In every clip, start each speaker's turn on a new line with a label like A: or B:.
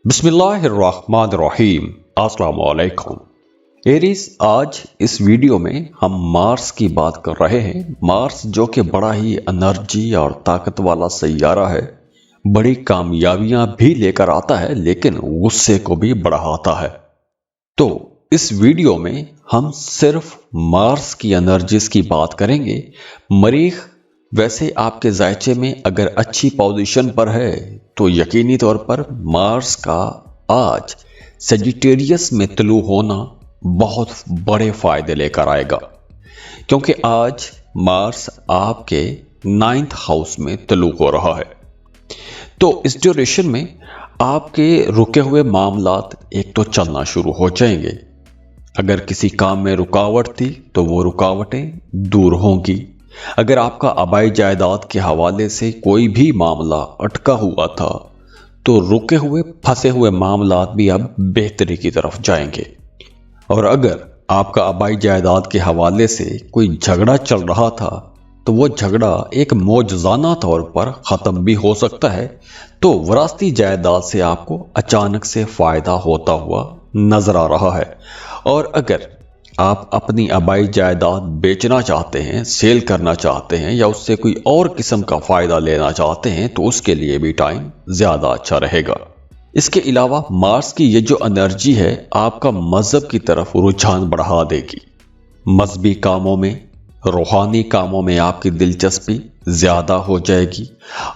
A: बिस्मिल्लाहिर्रहमानिर्रहीम। अस्सलाम वालेकुम एरीज। आज इस वीडियो में हम मार्स की बात कर रहे हैं। मार्स जो कि बड़ा ही एनर्जी और ताकत वाला सैयारा है, बड़ी कामयाबियां भी लेकर आता है लेकिन गुस्से को भी बढ़ाता है। तो इस वीडियो में हम सिर्फ मार्स की एनर्जीज की बात करेंगे। मरीख वैसे आपके जायचे में अगर अच्छी पोजीशन पर है तो यकीनी तौर पर मार्स का आज सेजिटेरियस में तुलू होना बहुत बड़े फायदे लेकर आएगा, क्योंकि आज मार्स आपके 9th हाउस में तुलू हो रहा है। तो इस ड्यूरेशन में आपके रुके हुए मामलात एक तो चलना शुरू हो जाएंगे। अगर किसी काम में रुकावट थी तो वो रुकावटें दूर होंगी। अगर आपका आबाई जायदाद के हवाले से कोई भी मामला अटका हुआ था तो रुके हुए फंसे हुए मामलात भी अब बेहतरी की तरफ जाएंगे। और अगर आपका आबाई जायदाद के हवाले से कोई झगड़ा चल रहा था तो वो झगड़ा एक मौजज़ाना तौर पर ख़त्म भी हो सकता है। तो विरासती जायदाद से आपको अचानक से फ़ायदा होता हुआ नज़र आ रहा है। और अगर आप अपनी आबाई जायदाद बेचना चाहते हैं, सेल करना चाहते हैं या उससे कोई और किस्म का फ़ायदा लेना चाहते हैं तो उसके लिए भी टाइम ज़्यादा अच्छा रहेगा। इसके अलावा मार्स की ये जो एनर्जी है आपका मज़हब की तरफ रुझान बढ़ा देगी। मजहबी कामों में, रूहानी कामों में आपकी दिलचस्पी ज़्यादा हो जाएगी।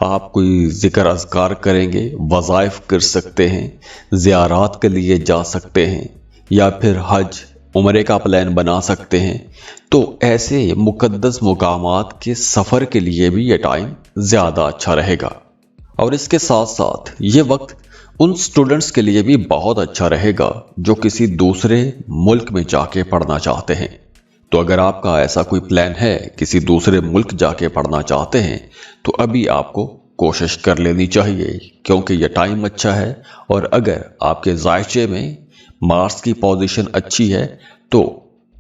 A: आप कोई ज़िक्र अज़कार करेंगे, वज़ाइफ कर सकते हैं, ज़ियारात के लिए जा सकते हैं या फिर हज उम्रे का प्लान बना सकते हैं। तो ऐसे मुकद्दस मुकामात के सफ़र के लिए भी ये टाइम ज़्यादा अच्छा रहेगा। और इसके साथ साथ ये वक्त उन स्टूडेंट्स के लिए भी बहुत अच्छा रहेगा जो किसी दूसरे मुल्क में जाके पढ़ना चाहते हैं। तो अगर आपका ऐसा कोई प्लान है, किसी दूसरे मुल्क जाके पढ़ना चाहते हैं, तो अभी आपको कोशिश कर लेनी चाहिए, क्योंकि यह टाइम अच्छा है। और अगर आपके जायचे में मार्स की पोजीशन अच्छी है तो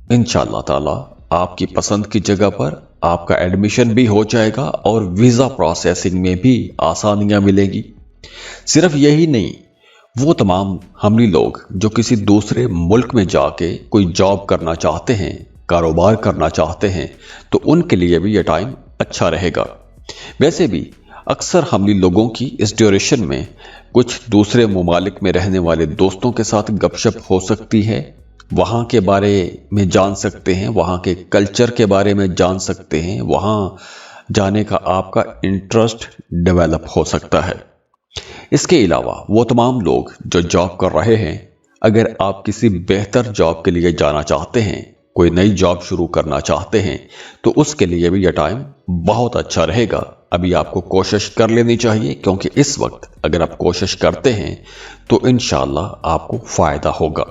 A: इंशाअल्लाह ताला आपकी पसंद की जगह पर आपका एडमिशन भी हो जाएगा और वीज़ा प्रोसेसिंग में भी आसानियां मिलेगी। सिर्फ यही नहीं, वो तमाम हमली लोग जो किसी दूसरे मुल्क में जाके कोई जॉब करना चाहते हैं, कारोबार करना चाहते हैं, तो उनके लिए भी ये टाइम अच्छा रहेगा। वैसे भी अक्सर हमली लोगों की इस ड्यूरेशन में कुछ दूसरे मुमालिक में रहने वाले दोस्तों के साथ गपशप हो सकती है। वहाँ के बारे में जान सकते हैं, वहाँ के कल्चर के बारे में जान सकते हैं, वहाँ जाने का आपका इंटरेस्ट डेवलप हो सकता है। इसके अलावा वो तमाम लोग जो जॉब कर रहे हैं, अगर आप किसी बेहतर जॉब के लिए जाना चाहते हैं, कोई नई जॉब शुरू करना चाहते हैं, तो उसके लिए भी यह टाइम बहुत अच्छा रहेगा। अभी आपको कोशिश कर लेनी चाहिए, क्योंकि इस वक्त अगर आप कोशिश करते हैं तो इंशाअल्लाह आपको फ़ायदा होगा।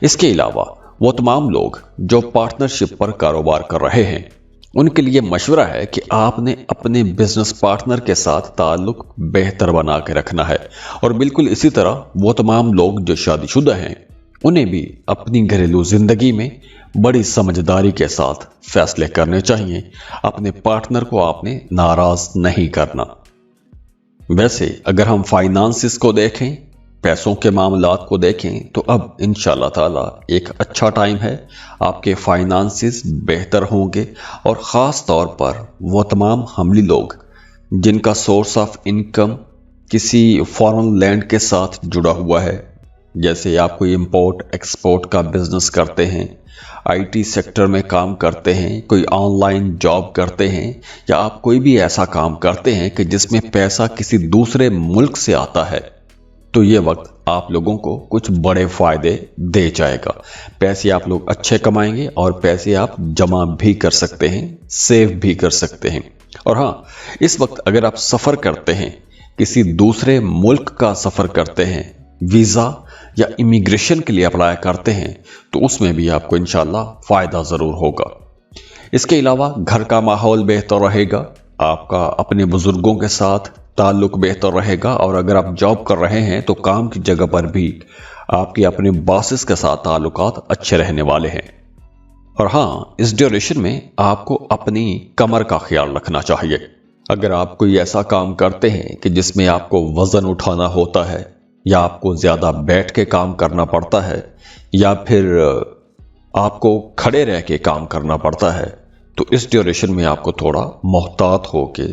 A: इसके अलावा वो तमाम लोग जो पार्टनरशिप पर कारोबार कर रहे हैं, उनके लिए मशवरा है कि आपने अपने बिजनेस पार्टनर के साथ ताल्लुक बेहतर बना के रखना है। और बिल्कुल इसी तरह वो तमाम लोग जो शादीशुदा हैं, उन्हें भी अपनी घरेलू जिंदगी में बड़ी समझदारी के साथ फैसले करने चाहिए। अपने पार्टनर को आपने नाराज नहीं करना। वैसे अगर हम फाइनेंसिस को देखें, पैसों के मामलात को देखें, तो अब इंशाअल्लाह ताला एक अच्छा टाइम है। आपके फाइनेंसिस बेहतर होंगे। और ख़ास तौर पर वो तमाम हमली लोग जिनका सोर्स ऑफ इनकम किसी फॉरेन लैंड के साथ जुड़ा हुआ है, जैसे आप कोई इंपोर्ट एक्सपोर्ट का बिजनेस करते हैं, आईटी सेक्टर में काम करते हैं, कोई ऑनलाइन जॉब करते हैं, या आप कोई भी ऐसा काम करते हैं कि जिसमें पैसा किसी दूसरे मुल्क से आता है, तो ये वक्त आप लोगों को कुछ बड़े फायदे दे जाएगा। पैसे आप लोग अच्छे कमाएंगे और पैसे आप जमा भी कर सकते हैं, सेव भी कर सकते हैं। और हाँ, इस वक्त अगर आप सफ़र करते हैं, किसी दूसरे मुल्क का सफ़र करते हैं, वीज़ा या इमिग्रेशन के लिए अप्लाई करते हैं, तो उसमें भी आपको इंशाअल्लाह फ़ायदा ज़रूर होगा। इसके अलावा घर का माहौल बेहतर रहेगा, आपका अपने बुज़ुर्गों के साथ ताल्लुक़ बेहतर रहेगा। और अगर आप जॉब कर रहे हैं तो काम की जगह पर भी आपके अपने बॉसेस के साथ ताल्लुकात अच्छे रहने वाले हैं। और हाँ, इस ड्यूरेशन में आपको अपनी कमर का ख्याल रखना चाहिए। अगर आप कोई ऐसा काम करते हैं कि जिसमें आपको वज़न उठाना होता है یا آپ کو زیادہ بیٹھ کے کام کرنا پڑتا ہے یا پھر آپ کو کھڑے رہ کے کام کرنا پڑتا ہے، تو اس ڈیوریشن میں آپ کو تھوڑا محتاط ہو کے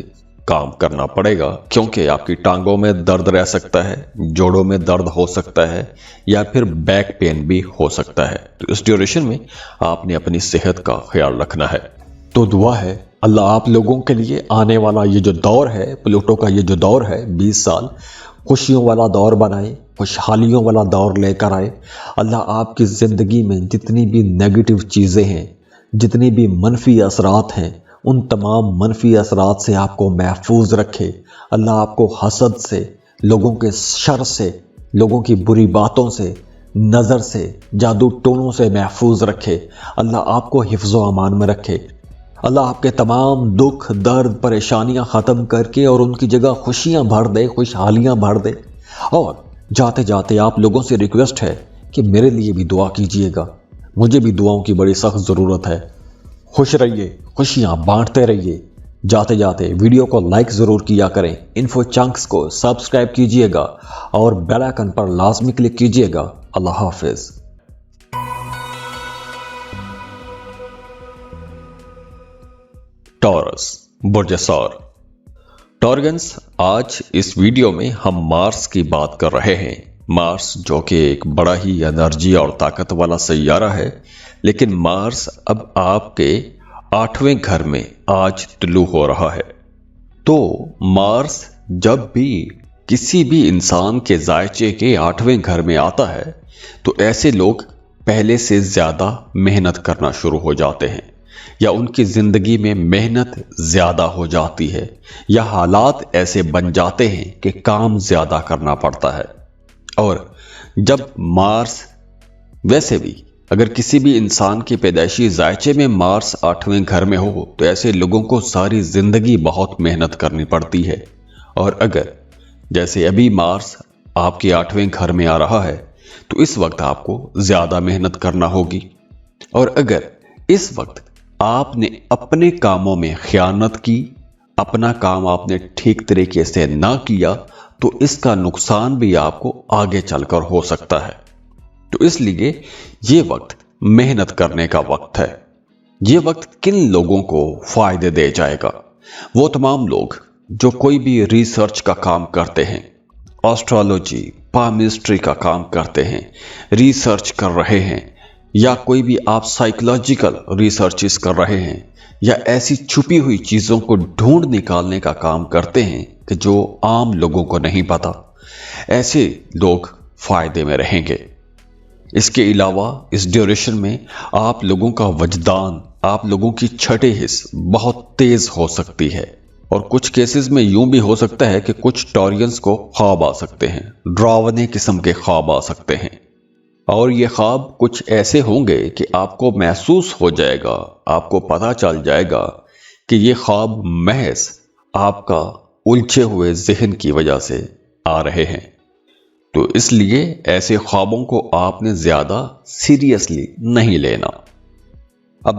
A: کام کرنا پڑے گا، کیونکہ آپ کی ٹانگوں میں درد رہ سکتا ہے، جوڑوں میں درد ہو سکتا ہے یا پھر بیک پین بھی ہو سکتا ہے۔ تو اس ڈیوریشن میں آپ نے اپنی صحت کا خیال رکھنا ہے۔ تو دعا ہے اللہ آپ لوگوں کے لیے آنے والا یہ جو دور ہے، پلوٹو کا یہ جو دور ہے 20 سال، خوشیوں والا دور بنائے، خوشحالیوں والا دور لے کر آئے۔ اللہ آپ کی زندگی میں جتنی بھی نیگیٹو چیزیں ہیں، جتنی بھی منفی اثرات ہیں، ان تمام منفی اثرات سے آپ کو محفوظ رکھے۔ اللہ آپ کو حسد سے، لوگوں کے شر سے، لوگوں کی بری باتوں سے، نظر سے، جادو ٹونوں سے محفوظ رکھے۔ اللہ آپ کو حفظ و امان میں رکھے۔ اللہ آپ کے تمام دکھ، درد، پریشانیاں ختم کر کے اور ان کی جگہ خوشیاں بھر دے، خوشحالیاں بھر دے۔ اور جاتے جاتے آپ لوگوں سے ریکویسٹ ہے کہ میرے لیے بھی دعا کیجئے گا، مجھے بھی دعاؤں کی بڑی سخت ضرورت ہے۔ خوش رہیے، خوشیاں بانٹتے رہیے۔ جاتے جاتے ویڈیو کو لائک ضرور کیا کریں، انفو چنکس کو سبسکرائب کیجئے گا اور بیل آئیکن پر لازمی کلک کیجئے گا۔ اللہ حافظ۔ ٹورس، برج ثور۔ ٹورگنز، آج اس ویڈیو میں ہم مارس کی بات کر رہے ہیں۔ مارس جو کہ ایک بڑا ہی انرجی اور طاقت والا سیارہ ہے، لیکن مارس اب آپ کے 8ویں گھر میں آج طلوع ہو رہا ہے۔ تو مارس جب بھی کسی بھی انسان کے ذائچے کے 8ویں گھر میں آتا ہے تو ایسے لوگ پہلے سے زیادہ محنت کرنا شروع ہو جاتے ہیں، یا ان کی زندگی میں محنت زیادہ ہو جاتی ہے، یا حالات ایسے بن جاتے ہیں کہ کام زیادہ کرنا پڑتا ہے۔ اور جب مارس، ویسے بھی اگر کسی بھی انسان کے پیدائشی ذائچے میں مارس 8ویں گھر میں ہو تو ایسے لوگوں کو ساری زندگی بہت محنت کرنی پڑتی ہے۔ اور اگر جیسے ابھی مارس آپ کے 8ویں گھر میں آ رہا ہے تو اس وقت آپ کو زیادہ محنت کرنا ہوگی۔ اور اگر اس وقت آپ نے اپنے کاموں میں خیانت کی، اپنا کام آپ نے ٹھیک طریقے سے نہ کیا، تو اس کا نقصان بھی آپ کو آگے چل کر ہو سکتا ہے۔ تو اس لیے یہ وقت محنت کرنے کا وقت ہے۔ یہ وقت کن لوگوں کو فائدے دے جائے گا؟ وہ تمام لوگ جو کوئی بھی ریسرچ کا کام کرتے ہیں، آسٹرالوجی، پامسٹری کا کام کرتے ہیں، ریسرچ کر رہے ہیں، یا کوئی بھی آپ سائیکولوجیکل ریسرچز کر رہے ہیں، یا ایسی چھپی ہوئی چیزوں کو ڈھونڈ نکالنے کا کام کرتے ہیں کہ جو عام لوگوں کو نہیں پتا، ایسے لوگ فائدے میں رہیں گے۔ اس کے علاوہ اس ڈیوریشن میں آپ لوگوں کا وجدان، آپ لوگوں کی چھٹے حص بہت تیز ہو سکتی ہے، اور کچھ کیسز میں یوں بھی ہو سکتا ہے کہ کچھ ٹورینز کو خواب آ سکتے ہیں، ڈراونے قسم کے خواب آ سکتے ہیں، اور یہ خواب کچھ ایسے ہوں گے کہ آپ کو محسوس ہو جائے گا، آپ کو پتہ چل جائے گا کہ یہ خواب محض آپ کا الجھے ہوئے ذہن کی وجہ سے آ رہے ہیں۔ تو اس لیے ایسے خوابوں کو آپ نے زیادہ سیریسلی نہیں لینا۔ اب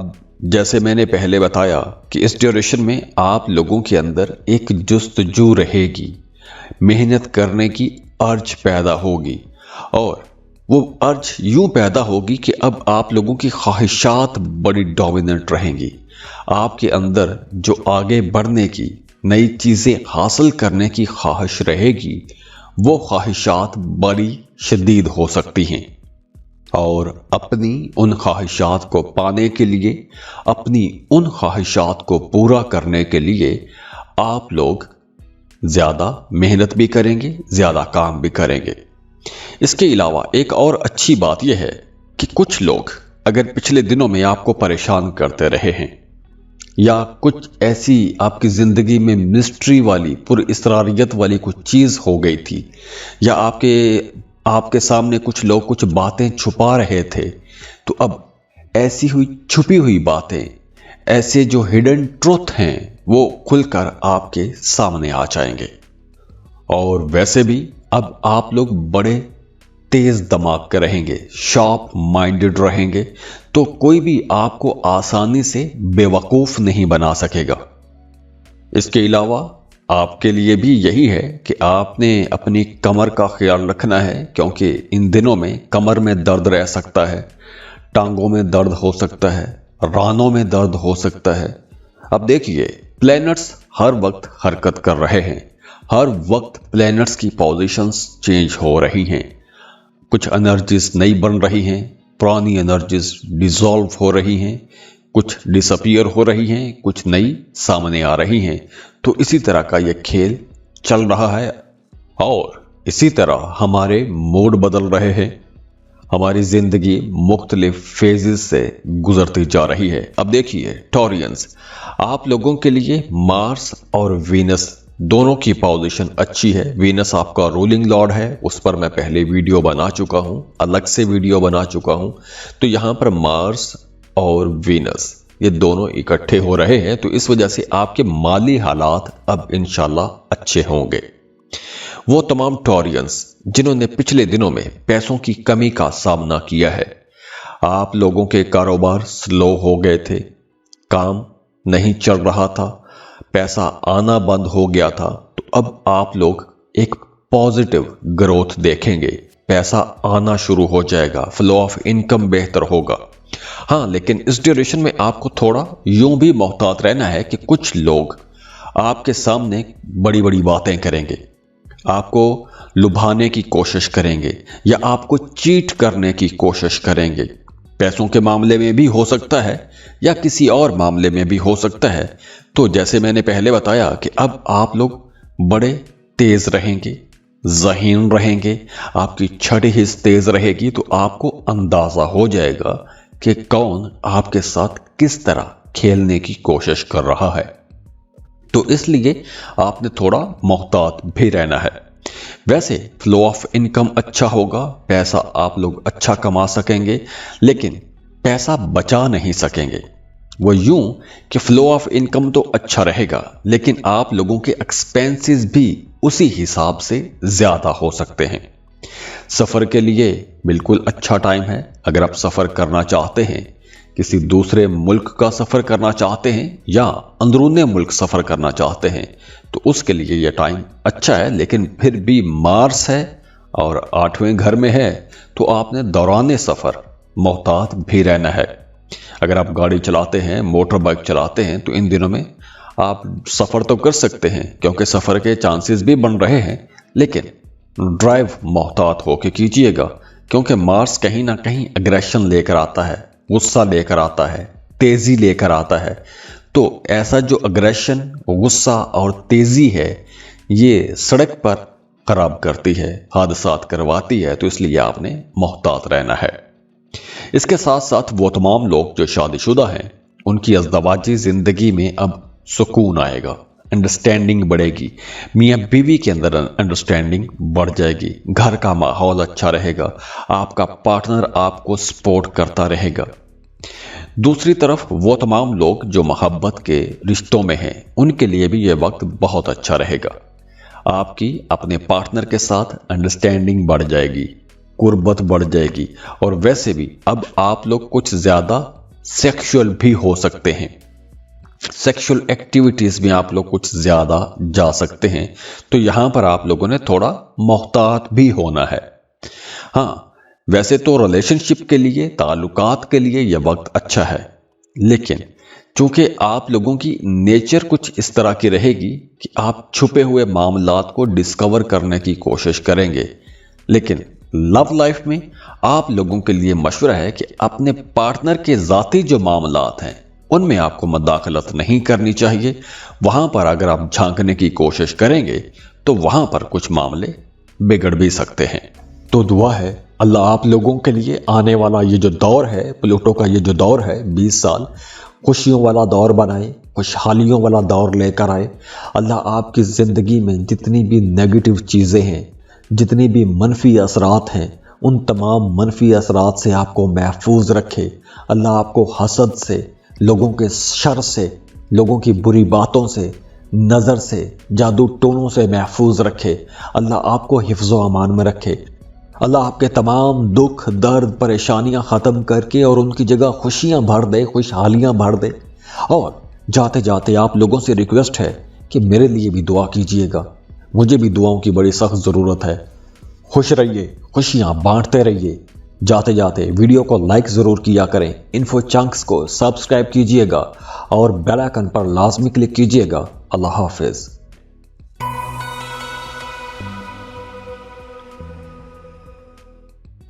A: جیسے میں نے پہلے بتایا کہ اس ڈیوریشن میں آپ لوگوں کے اندر ایک جستجو رہے گی، محنت کرنے کی ارج پیدا ہوگی، اور وہ ارج یوں پیدا ہوگی کہ اب آپ لوگوں کی خواہشات بڑی ڈومیننٹ رہیں گی۔ آپ کے اندر جو آگے بڑھنے کی، نئی چیزیں حاصل کرنے کی خواہش رہے گی، وہ خواہشات بڑی شدید ہو سکتی ہیں، اور اپنی ان خواہشات کو پانے کے لیے، اپنی ان خواہشات کو پورا کرنے کے لیے آپ لوگ زیادہ محنت بھی کریں گے، زیادہ کام بھی کریں گے۔ اس کے علاوہ ایک اور اچھی بات یہ ہے کہ کچھ لوگ اگر پچھلے دنوں میں آپ کو پریشان کرتے رہے ہیں، یا کچھ ایسی آپ کی زندگی میں مسٹری والی، پر اسراریت والی کچھ چیز ہو گئی تھی، یا آپ کے سامنے کچھ لوگ کچھ باتیں چھپا رہے تھے، تو اب ایسی ہوئی چھپی ہوئی باتیں، ایسے جو ہڈن ٹروتھ ہیں، وہ کھل کر آپ کے سامنے آ جائیں گے۔ اور ویسے بھی اب آپ لوگ بڑے تیز دماغ کے رہیں گے، شارپ مائنڈڈ رہیں گے، تو کوئی بھی آپ کو آسانی سے بے وقوف نہیں بنا سکے گا۔ اس کے علاوہ آپ کے لیے بھی یہی ہے کہ آپ نے اپنی کمر کا خیال رکھنا ہے، کیونکہ ان دنوں میں کمر میں درد رہ سکتا ہے، ٹانگوں میں درد ہو سکتا ہے، رانوں میں درد ہو سکتا ہے۔ اب دیکھیے، پلینٹس ہر وقت حرکت کر رہے ہیں، ہر وقت پلینٹس کی پوزیشنز چینج ہو رہی ہیں، کچھ انرجیز نئی بن رہی ہیں، پرانی انرجیز ڈیزالو ہو رہی ہیں، کچھ ڈس اپیئر ہو رہی ہیں، کچھ نئی سامنے آ رہی ہیں۔ تو اسی طرح کا یہ کھیل چل رہا ہے، اور اسی طرح ہمارے موڈ بدل رہے ہیں، ہماری زندگی مختلف فیزز سے گزرتی جا رہی ہے۔ اب دیکھیے ٹورینز، آپ لوگوں کے لیے مارس اور وینس دونوں کی پوزیشن اچھی ہے۔ وینس آپ کا رولنگ لارڈ ہے، اس پر میں پہلے ویڈیو بنا چکا ہوں، الگ سے ویڈیو بنا چکا ہوں۔ تو یہاں پر مارس اور وینس یہ دونوں اکٹھے ہو رہے ہیں، تو اس وجہ سے آپ کے مالی حالات اب انشاءاللہ اچھے ہوں گے۔ وہ تمام ٹورینز جنہوں نے پچھلے دنوں میں پیسوں کی کمی کا سامنا کیا ہے، آپ لوگوں کے کاروبار سلو ہو گئے تھے، کام نہیں چل رہا تھا، پیسہ آنا بند ہو گیا تھا، تو اب آپ لوگ ایک پازیٹیو گروتھ دیکھیں گے، پیسہ آنا شروع ہو جائے گا، فلو آف انکم بہتر ہوگا۔ ہاں، لیکن اس ڈیوریشن میں آپ کو تھوڑا یوں بھی محتاط رہنا ہے کہ کچھ لوگ آپ کے سامنے بڑی بڑی باتیں کریں گے، آپ کو لبھانے کی کوشش کریں گے، یا آپ کو چیٹ کرنے کی کوشش کریں گے۔ پیسوں کے معاملے میں بھی ہو سکتا ہے، یا کسی اور معاملے میں بھی ہو سکتا ہے۔ تو جیسے میں نے پہلے بتایا کہ اب آپ لوگ بڑے تیز رہیں گے، ذہین رہیں گے، آپ کی چھٹی حس تیز رہے گی، تو آپ کو اندازہ ہو جائے گا کہ کون آپ کے ساتھ کس طرح کھیلنے کی کوشش کر رہا ہے۔ تو اس لیے آپ نے تھوڑا محتاط بھی رہنا ہے۔ ویسے فلو آف انکم اچھا ہوگا، پیسہ آپ لوگ اچھا کما سکیں گے، لیکن پیسہ بچا نہیں سکیں گے۔ وہ یوں کہ فلو آف انکم تو اچھا رہے گا، لیکن آپ لوگوں کے ایکسپینسز بھی اسی حساب سے زیادہ ہو سکتے ہیں۔ سفر کے لیے بالکل اچھا ٹائم ہے۔ اگر آپ سفر کرنا چاہتے ہیں، کسی دوسرے ملک کا سفر کرنا چاہتے ہیں، یا اندرون ملک سفر کرنا چاہتے ہیں، تو اس کے لیے یہ ٹائم اچھا ہے، لیکن پھر بھی مارس ہے اور 8ویں گھر میں ہے، تو آپ نے دوران سفر محتاط بھی رہنا ہے۔ اگر آپ گاڑی چلاتے ہیں، موٹر بائک چلاتے ہیں، تو ان دنوں میں آپ سفر تو کر سکتے ہیں، کیونکہ سفر کے چانسز بھی بن رہے ہیں، لیکن ڈرائیو محتاط ہو کے کیجئے گا، کیونکہ مارس کہیں نہ کہیں اگریشن لے کر آتا ہے، غصہ لے کر آتا ہے، تیزی لے کر آتا ہے۔ تو ایسا جو اگریشن، غصہ اور تیزی ہے، یہ سڑک پر خراب کرتی ہے، حادثات کرواتی ہے، تو اس لیے آپ نے محتاط رہنا ہے۔ اس کے ساتھ ساتھ وہ تمام لوگ جو شادی شدہ ہیں، ان کی ازدواجی زندگی میں اب سکون آئے گا، انڈرسٹینڈنگ بڑھے گی، میاں بیوی کے اندر انڈرسٹینڈنگ بڑھ جائے گی، گھر کا ماحول اچھا رہے گا، آپ کا پارٹنر آپ کو سپورٹ کرتا رہے گا۔ دوسری طرف وہ تمام لوگ جو محبت کے رشتوں میں ہیں، ان کے لیے بھی یہ وقت بہت اچھا رہے گا۔ آپ کی اپنے پارٹنر کے ساتھ انڈرسٹینڈنگ بڑھ جائے گی، قربت بڑھ جائے گی، اور ویسے بھی اب آپ لوگ کچھ زیادہ سیکشول بھی ہو سکتے ہیں، سیکشول ایکٹیویٹیز میں آپ لوگ کچھ زیادہ جا سکتے ہیں۔ تو یہاں پر آپ لوگوں نے تھوڑا محتاط بھی ہونا ہے۔ ہاں، ویسے تو ریلیشن شپ کے لیے، تعلقات کے لیے یہ وقت اچھا ہے، لیکن چونکہ آپ لوگوں کی نیچر کچھ اس طرح کی رہے گی کہ آپ چھپے ہوئے معاملات کو ڈسکور کرنے کی کوشش کریں گے، لیکن لو لائف میں آپ لوگوں کے لیے مشورہ ہے کہ اپنے پارٹنر کے ذاتی جو معاملات ہیں، ان میں آپ کو مداخلت نہیں کرنی چاہیے۔ وہاں پر اگر آپ جھانکنے کی کوشش کریں گے، تو وہاں پر کچھ معاملے بگڑ بھی سکتے ہیں۔ تو دعا ہے اللہ آپ لوگوں کے لیے آنے والا یہ جو دور ہے، پلوٹو کا یہ جو دور ہے، 20 سال خوشیوں والا دور بنائے، خوشحالیوں والا دور لے کر آئے۔ اللہ آپ کی زندگی میں جتنی بھی نیگیٹو چیزیں ہیں، جتنی بھی منفی اثرات ہیں، ان تمام منفی اثرات سے آپ کو محفوظ رکھے۔ اللہ آپ کو حسد سے، لوگوں کے شر سے، لوگوں کی بری باتوں سے، نظر سے، جادو ٹونوں سے محفوظ رکھے۔ اللہ آپ کو حفظ و امان میں رکھے۔ اللہ آپ کے تمام دکھ، درد، پریشانیاں ختم کر کے اور ان کی جگہ خوشیاں بھر دے، خوشحالیاں بھر دے۔ اور جاتے جاتے آپ لوگوں سے ریکویسٹ ہے कि मेरे लिए भी दुआ कीजिएगा, मुझे भी दुआओं की बड़ी सख्त ज़रूरत है। खुश रहिए, खुशियाँ बांटते रहिए। जाते जाते वीडियो को लाइक ज़रूर किया करें, इन्फो चंक्स को सब्सक्राइब कीजिएगा और बेल आइकन पर लाजमी क्लिक कीजिएगा। अल्लाह हाफिज़।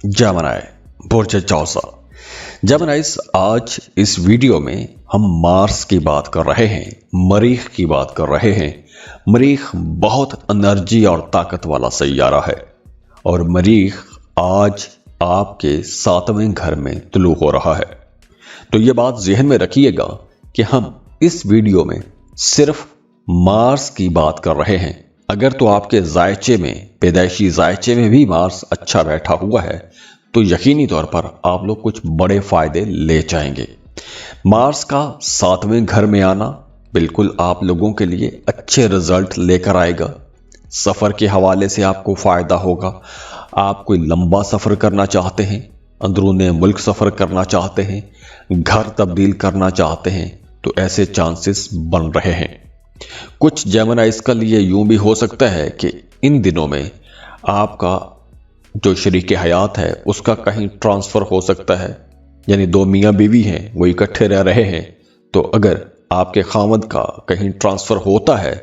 A: जमनाय बुर्ज चौसा। जमनाइस, आज इस वीडियो में हम मार्स की बात कर रहे हैं, मरीख की बात कर रहे हैं। मरीख बहुत एनर्जी और ताकत वाला सैयारा है और मरीख आज आपके 7वें घर में तुलू हो रहा है। तो ये बात ज़हन में रखिएगा कि हम इस वीडियो में सिर्फ मार्स की बात कर रहे हैं। अगर तो आपके जायचे में, पैदाइशी जायचे में भी मार्स अच्छा बैठा हुआ है तो यकीनी तौर पर आप लोग कुछ बड़े फायदे ले जाएंगे। मार्स का 7वें घर में आना बिल्कुल आप लोगों के लिए अच्छे रिजल्ट लेकर आएगा। सफ़र के हवाले से आपको फ़ायदा होगा। आप कोई लंबा सफ़र करना चाहते हैं, अंदरूने मुल्क सफ़र करना चाहते हैं, घर तब्दील करना चाहते हैं, तो ऐसे चांसेस बन रहे हैं। कुछ जेमिनाइज के लिए यूं भी हो सकता है कि इन दिनों में आपका जो शरीक हयात है उसका कहीं ट्रांसफ़र हो सकता है, यानी दो मियाँ बीवी हैं वो इकट्ठे रह रहे हैं। तो अगर आपके खामद का कहीं ट्रांसफ़र होता है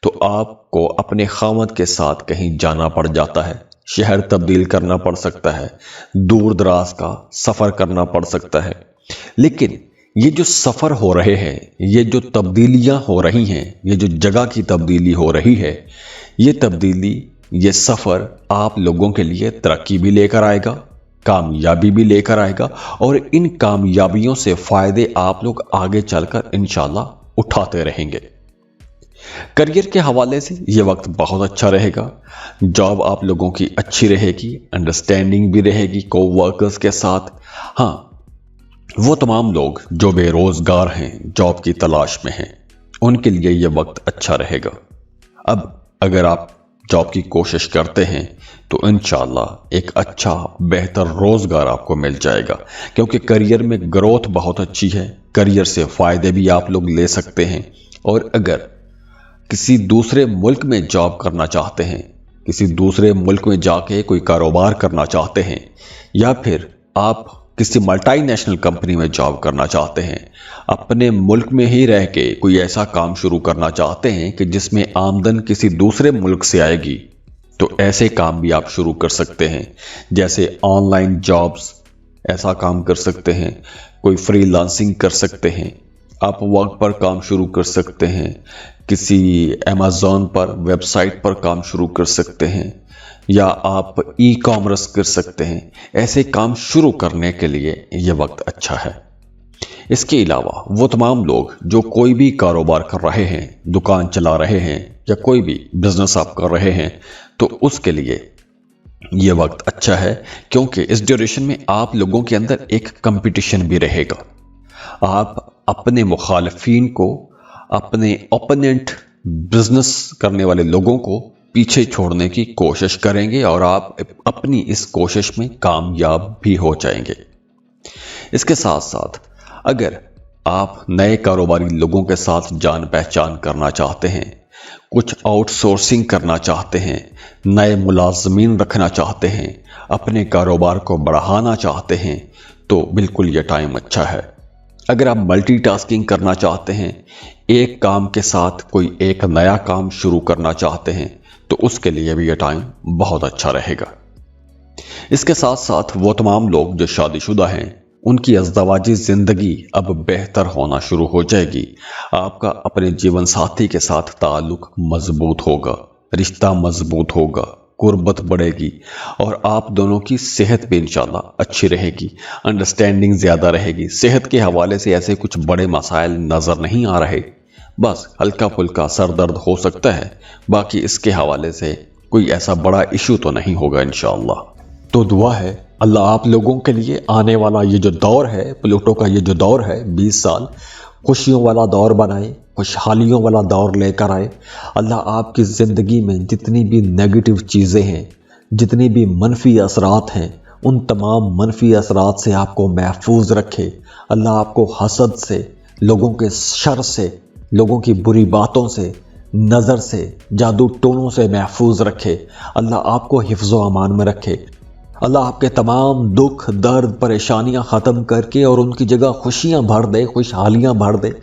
A: तो आपको अपने खामद के साथ कहीं जाना पड़ जाता है, शहर तब्दील करना पड़ सकता है, दूर दराज का सफ़र करना पड़ सकता है। लेकिन ये जो सफ़र हो रहे हैं, ये जो तब्दीलियाँ हो रही हैं, ये जो जगह की तब्दीली हो रही है, ये तब्दीली, ये सफ़र आप लोगों के लिए तरक्की भी लेकर आएगा, कामयाबी भी लेकर आएगा और इन कामयाबियों से फ़ायदे आप लोग आगे चलकर इंशाल्लाह उठाते रहेंगे। करियर के हवाले से ये वक्त बहुत अच्छा रहेगा। जॉब आप लोगों की अच्छी रहेगी, अंडरस्टैंडिंग भी रहेगी को वर्कर्स के साथ। हाँ, वो तमाम लोग जो बेरोज़गार हैं, जॉब की तलाश में हैं, उनके लिए ये वक्त अच्छा रहेगा। अब अगर आप जॉब की कोशिश करते हैं तो इंशाल्लाह एक अच्छा बेहतर रोज़गार आपको मिल जाएगा, क्योंकि करियर में ग्रोथ बहुत अच्छी है। करियर से फ़ायदे भी आप लोग ले सकते हैं। और अगर किसी दूसरे मुल्क में जॉब करना चाहते हैं, किसी दूसरे मुल्क में जाके कोई कारोबार करना चाहते हैं, या फिर आप किसी मल्टीनेशनल कंपनी में जॉब करना चाहते हैं, अपने मुल्क में ही रह के कोई ऐसा काम शुरू करना चाहते हैं कि जिसमें आमदन किसी दूसरे मुल्क से आएगी, तो ऐसे काम भी आप शुरू कर सकते हैं। जैसे ऑनलाइन जॉब्स, ऐसा काम कर सकते हैं, कोई फ्रीलांसिंग कर सकते हैं, आप वर्क पर काम शुरू कर सकते हैं, किसी अमेज़न पर वेबसाइट पर काम शुरू कर सकते हैं, या आप ई कॉमर्स कर सकते हैं। ऐसे काम शुरू करने के लिए ये वक्त अच्छा है। इसके अलावा वो तमाम लोग जो कोई भी कारोबार कर रहे हैं, दुकान चला रहे हैं या कोई भी बिजनेस आप कर रहे हैं, तो उसके लिए ये वक्त अच्छा है, क्योंकि इस ड्यूरेशन में आप लोगों के अंदर एक कंपटीशन भी रहेगा। आप अपने मुखालिफिन को, अपने ओपोनेंट बिजनेस करने वाले लोगों को पीछे छोड़ने की कोशिश करेंगे और आप अपनी इस कोशिश में कामयाब भी हो जाएंगे। इसके साथ साथ अगर आप नए कारोबारी लोगों के साथ जान पहचान करना चाहते हैं, कुछ आउटसोर्सिंग करना चाहते हैं, नए मुलाजमीन रखना चाहते हैं, अपने कारोबार को बढ़ाना चाहते हैं, तो बिल्कुल ये टाइम अच्छा है। अगर आप मल्टीटास्किंग करना चाहते हैं, एक काम के साथ कोई एक नया काम शुरू करना चाहते हैं, तो उसके लिए भी यह टाइम बहुत अच्छा रहेगा। इसके साथ साथ वो तमाम लोग जो शादीशुदा हैं, उनकी अज़दवाजी ज़िंदगी अब बेहतर होना शुरू हो जाएगी। आपका अपने जीवन साथी के साथ ताल्लुक मजबूत होगा, रिश्ता मजबूत होगा, कुर्बत बढ़ेगी और आप दोनों की सेहत भी इंशाल्लाह अच्छी रहेगी, अंडरस्टैंडिंग ज़्यादा रहेगी। सेहत के हवाले से ऐसे कुछ बड़े मसाइल नज़र नहीं आ रहे, बस हल्का फुल्का सर दर्द हो सकता है, बाकी इसके हवाले से कोई ऐसा बड़ा इशू तो नहीं होगा इंशाअल्लाह। तो दुआ है अल्लाह आप लोगों के लिए आने वाला ये जो दौर है, प्लूटो का ये जो दौर है 20 साल, खुशियों वाला दौर बनाए, खुशहालियों वाला दौर लेकर आए। अल्लाह आपकी ज़िंदगी में जितनी भी नेगेटिव चीज़ें हैं, जितनी भी मनफी असरात हैं, उन तमाम मनफी असरात से आपको महफूज रखे। अल्लाह आपको हसद से, लोगों के शर से, लोगों की बुरी बातों से, नज़र से, जादू टोनों से महफूज रखे। अल्लाह आपको हिफ्ज़ व अमान में रखे। अल्लाह आपके तमाम दुख, दर्द, परेशानियां ख़त्म करके और उनकी जगह खुशियां भर दे, खुशहालियां भर दे।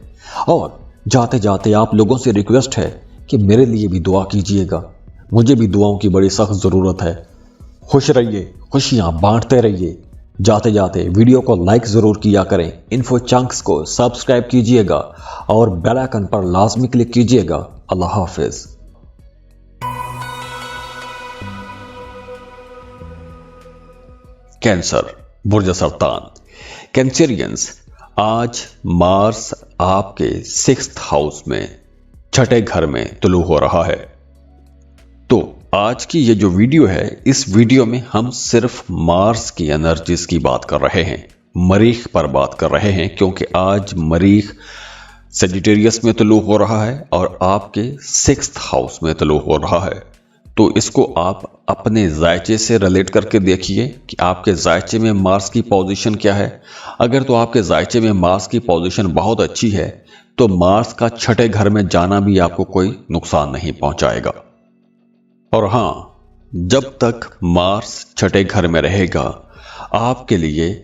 A: और जाते जाते आप लोगों से रिक्वेस्ट है कि मेरे लिए भी दुआ कीजिएगा। मुझे भी दुआओं की बड़ी सख्त ज़रूरत है। खुश रहिए, खुशियां बांटते रहिए। जाते जाते वीडियो को लाइक ज़रूर किया करें, इन्फो चंक्स को सब्सक्राइब कीजिएगा और बेल आइकन पर लाजमी क्लिक कीजिएगा। अल्लाह हाफिज़। कैंसर, बुर्ज सरतान। कैंसरियंस, आज मार्स आपके 6th हाउस में, छठे घर में तुलू हो रहा है। तो आज की ये जो वीडियो है, इस वीडियो में हम सिर्फ मार्स की एनर्जीज की बात कर रहे हैं, मरीख पर बात कर रहे हैं, क्योंकि आज मरीख सेजिटेरियस में तुलू हो रहा है और आपके 6th हाउस में तुलू हो रहा है। तो इसको आप अपने जायचे से रिलेट करके देखिए कि आपके जायचे में मार्स की पोजीशन क्या है। अगर तो आपके जायचे में मार्स की पोजीशन बहुत अच्छी है तो मार्स का छठे घर में जाना भी आपको कोई नुकसान नहीं पहुंचाएगा। और हां, जब तक मार्स छठे घर में रहेगा आपके लिए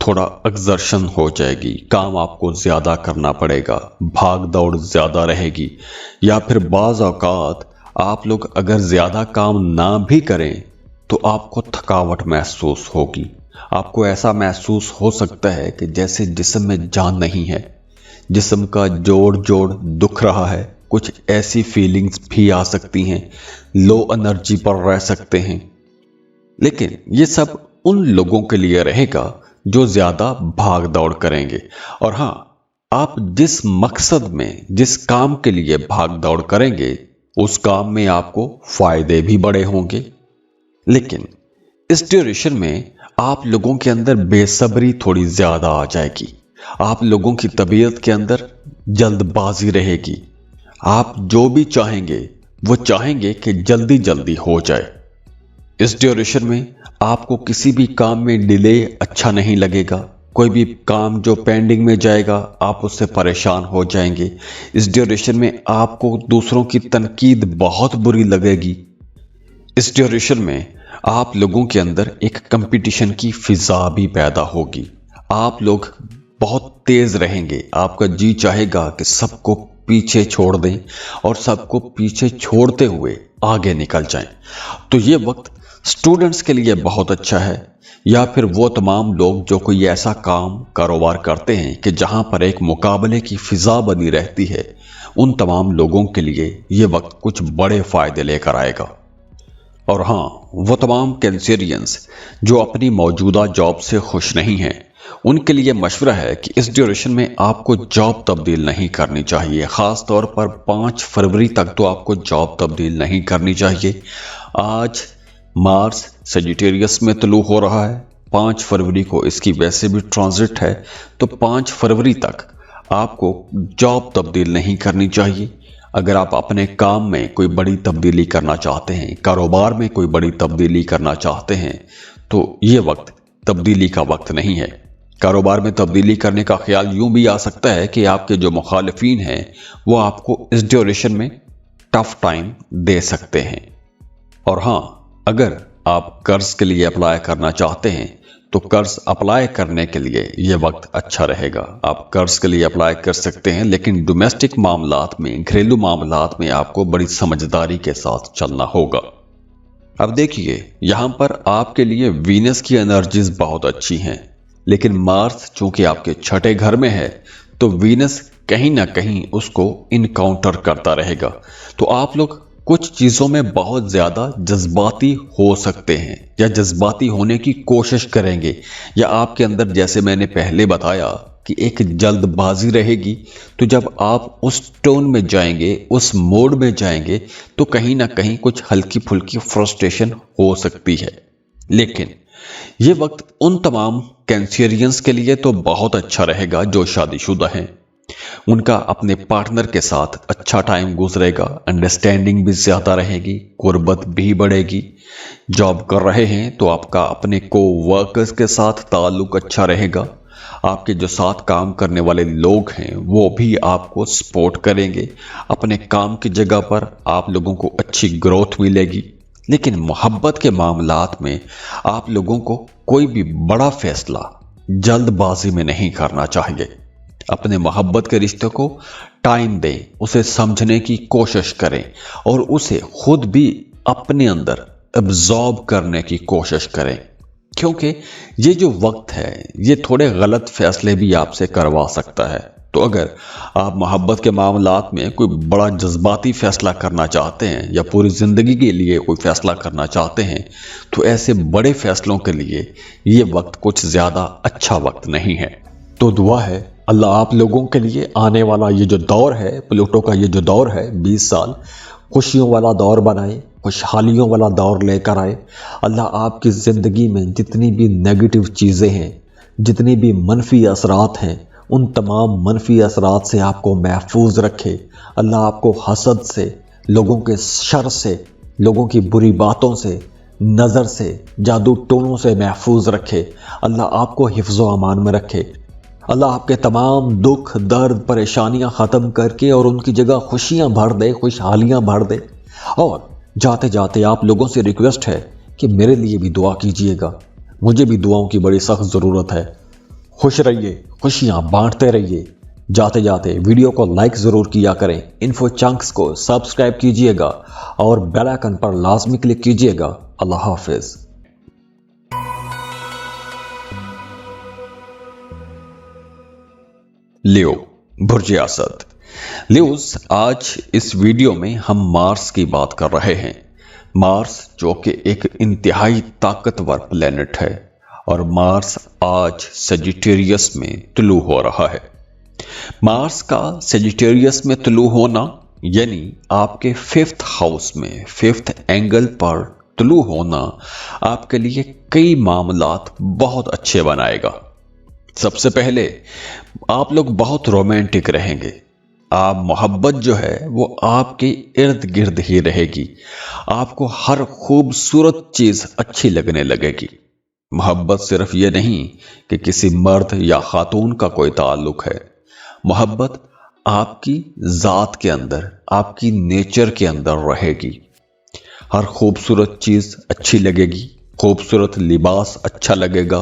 A: थोड़ा एक्सर्शन हो जाएगी, काम आपको ज्यादा करना पड़ेगा, भाग दौड़ ज्यादा रहेगी, या फिर बाज औकात आप लोग अगर ज्यादा काम ना भी करें तो आपको थकावट महसूस होगी। आपको ऐसा महसूस हो सकता है कि जैसे जिस्म में जान नहीं है, जिस्म का जोड़ जोड़ दुख रहा है। कुछ ऐसी फीलिंग्स भी आ सकती हैं, लो एनर्जी पर रह सकते हैं। लेकिन ये सब उन लोगों के लिए रहेगा जो ज्यादा भाग दौड़ करेंगे। और हां, आप जिस मकसद में, जिस काम के लिए भाग दौड़ करेंगे उस काम में आपको फायदे भी बड़े होंगे। लेकिन इस ड्यूरेशन में आप लोगों के अंदर बेसब्री थोड़ी ज्यादा आ जाएगी। आप लोगों की तबीयत के अंदर जल्दबाजी रहेगी। आप जो भी चाहेंगे वो चाहेंगे कि जल्दी जल्दी हो जाए। इस ड्यूरेशन में आपको किसी भी काम में डिले अच्छा नहीं लगेगा। कोई भी काम जो पेंडिंग में जाएगा आप उससे परेशान हो जाएंगे। इस ड्यूरेशन में आपको दूसरों की तनकीद बहुत बुरी लगेगी। इस ड्यूरेशन में आप लोगों के अंदर एक कंपटीशन की फिजा भी पैदा होगी। आप लोग बहुत तेज रहेंगे। आपका जी चाहेगा कि सबको पीछे छोड़ दें और सबको पीछे छोड़ते हुए आगे निकल जाएं। तो ये वक्त स्टूडेंट्स के लिए बहुत अच्छा है, या फिर वो तमाम लोग जो कोई ऐसा काम कारोबार करते हैं कि जहां पर एक मुकाबले की फिजा बनी रहती है, उन तमाम लोगों के लिए ये वक्त कुछ बड़े फायदे लेकर आएगा। और हां, वो तमाम कैंसेरियंस जो अपनी मौजूदा जॉब से खुश नहीं हैं, उनके लिए मशवरा है कि इस ड्यूरेशन में आपको जॉब तब्दील नहीं करनी चाहिए। खास तौर पर 5 फरवरी तक तो आपको जॉब तब्दील नहीं करनी चाहिए। आज मार्स सेजिटेरियस में तुलू हो रहा है। 5 फरवरी को इसकी वैसे भी ट्रांजिट है, तो 5 फरवरी तक आपको जॉब तब्दील नहीं करनी चाहिए। अगर आप अपने काम में कोई बड़ी तब्दीली करना चाहते हैं, कारोबार में कोई बड़ी तब्दीली करना चाहते हैं, तो ये वक्त तब्दीली का वक्त नहीं है। कारोबार में तब्दीली करने का ख्याल यूं भी आ सकता है कि आपके जो मुखालिफिन हैं वो आपको इस ड्यूरेशन में टफ टाइम दे सकते हैं। और हां, अगर आप कर्ज के लिए अप्लाई करना चाहते हैं तो कर्ज अप्लाई करने के लिए यह वक्त अच्छा रहेगा। आप कर्ज के लिए अप्लाई कर सकते हैं, लेकिन डोमेस्टिक मामलात में, घरेलू मामलात में आपको बड़ी समझदारी के साथ चलना होगा। अब देखिए, यहां पर आपके लिए वीनस की एनर्जीज बहुत अच्छी हैं, लेकिन मार्स चूंकि आपके छठे घर में है तो वीनस कहीं ना कहीं उसको इनकाउंटर करता रहेगा। तो आप लोग कुछ चीजों में बहुत ज्यादा जज्बाती हो सकते हैं, या जज्बाती होने की कोशिश करेंगे, या आपके अंदर, जैसे मैंने पहले बताया, कि एक जल्दबाजी रहेगी। तो जब आप उस टोन में जाएंगे, उस मोड में जाएंगे, तो कहीं ना कहीं कुछ हल्की फुल्की फ्रस्ट्रेशन हो सकती है। लेकिन ये वक्त उन तमाम कैंसेरियंस के लिए तो बहुत अच्छा रहेगा जो शादीशुदा हैं। उनका अपने पार्टनर के साथ अच्छा टाइम गुजरेगा, अंडरस्टैंडिंग भी ज्यादा रहेगी, कुर्बत भी बढ़ेगी। जॉब कर रहे हैं तो आपका अपने को वर्कर्स के साथ ताल्लुक अच्छा रहेगा। आपके जो साथ काम करने वाले लोग हैं वो भी आपको सपोर्ट करेंगे। अपने काम की जगह पर आप लोगों को अच्छी ग्रोथ मिलेगी। लेकिन मोहब्बत के मामलात में आप लोगों को कोई भी बड़ा फैसला जल्दबाजी में नहीं करना चाहिए। अपने मोहब्बत के रिश्ते को टाइम दें, उसे समझने की कोशिश करें और उसे खुद भी अपने अंदर एब्जॉर्ब करने की कोशिश करें, क्योंकि ये जो वक्त है ये थोड़े गलत फैसले भी आपसे करवा सकता है। तो अगर आप मोहब्बत के मामलात में कोई बड़ा जज्बाती फैसला करना चाहते हैं या पूरी ज़िंदगी के लिए कोई फैसला करना चाहते हैं, तो ऐसे बड़े फैसलों के लिए ये वक्त कुछ ज़्यादा अच्छा वक्त नहीं है। तो दुआ है अल्लाह आप लोगों के लिए आने वाला ये जो दौर है, प्लूटो का ये जो दौर है 20 साल, खुशियों वाला दौर बनाए, खुशहालियों वाला दौर लेकर आए। अल्लाह आपकी ज़िंदगी में जितनी भी नेगेटिव चीज़ें हैं, जितनी भी मनफी असरात हैं, उन तमाम मनफी असरात से आपको महफूज रखे। अल्लाह आपको हसद से, लोगों के शर से, लोगों की बुरी बातों से, नज़र से, जादू टोनों से महफूज रखे। अल्लाह आपको हिफ्ज़ो अमान में रखे। अल्लाह आपके तमाम दुख, दर्द, परेशानियां ख़त्म करके और उनकी जगह खुशियां भर दे, खुशहालियां भर दे। और जाते जाते आप लोगों से रिक्वेस्ट है कि मेरे लिए भी दुआ कीजिएगा, मुझे भी दुआओं की बड़ी सख्त ज़रूरत है। खुश रहिए, खुशियां बांटते रहिए। जाते जाते वीडियो को लाइक ज़रूर किया करें, इन्फो चंक्स को सब्सक्राइब कीजिएगा और बेल आइकन पर लाजमी क्लिक कीजिएगा। अल्लाह हाफिज़। लियो, बुर्ज असद। लियोस, आज इस वीडियो में हम मार्स की बात कर रहे हैं। मार्स जो कि एक इंतहाई ताकतवर प्लेनेट है और मार्स आज सेजिटेरियस में तुलू हो रहा है। मार्स का सेजिटेरियस में तुलू होना यानी आपके 5th हाउस में 5th एंगल पर तुलू होना आपके लिए कई मामलात बहुत अच्छे बनाएगा। सबसे पहले आप लोग बहुत रोमांटिक रहेंगे। आप मोहब्बत जो है वो आपके इर्द गिर्द ही रहेगी। आपको हर खूबसूरत चीज अच्छी लगने लगेगी। मोहब्बत सिर्फ ये नहीं कि किसी मर्द या खातून का कोई ताल्लुक है। मोहब्बत आपकी ज़ात के अंदर, आपकी नेचर के अंदर रहेगी। हर खूबसूरत चीज़ अच्छी लगेगी, खूबसूरत लिबास अच्छा लगेगा,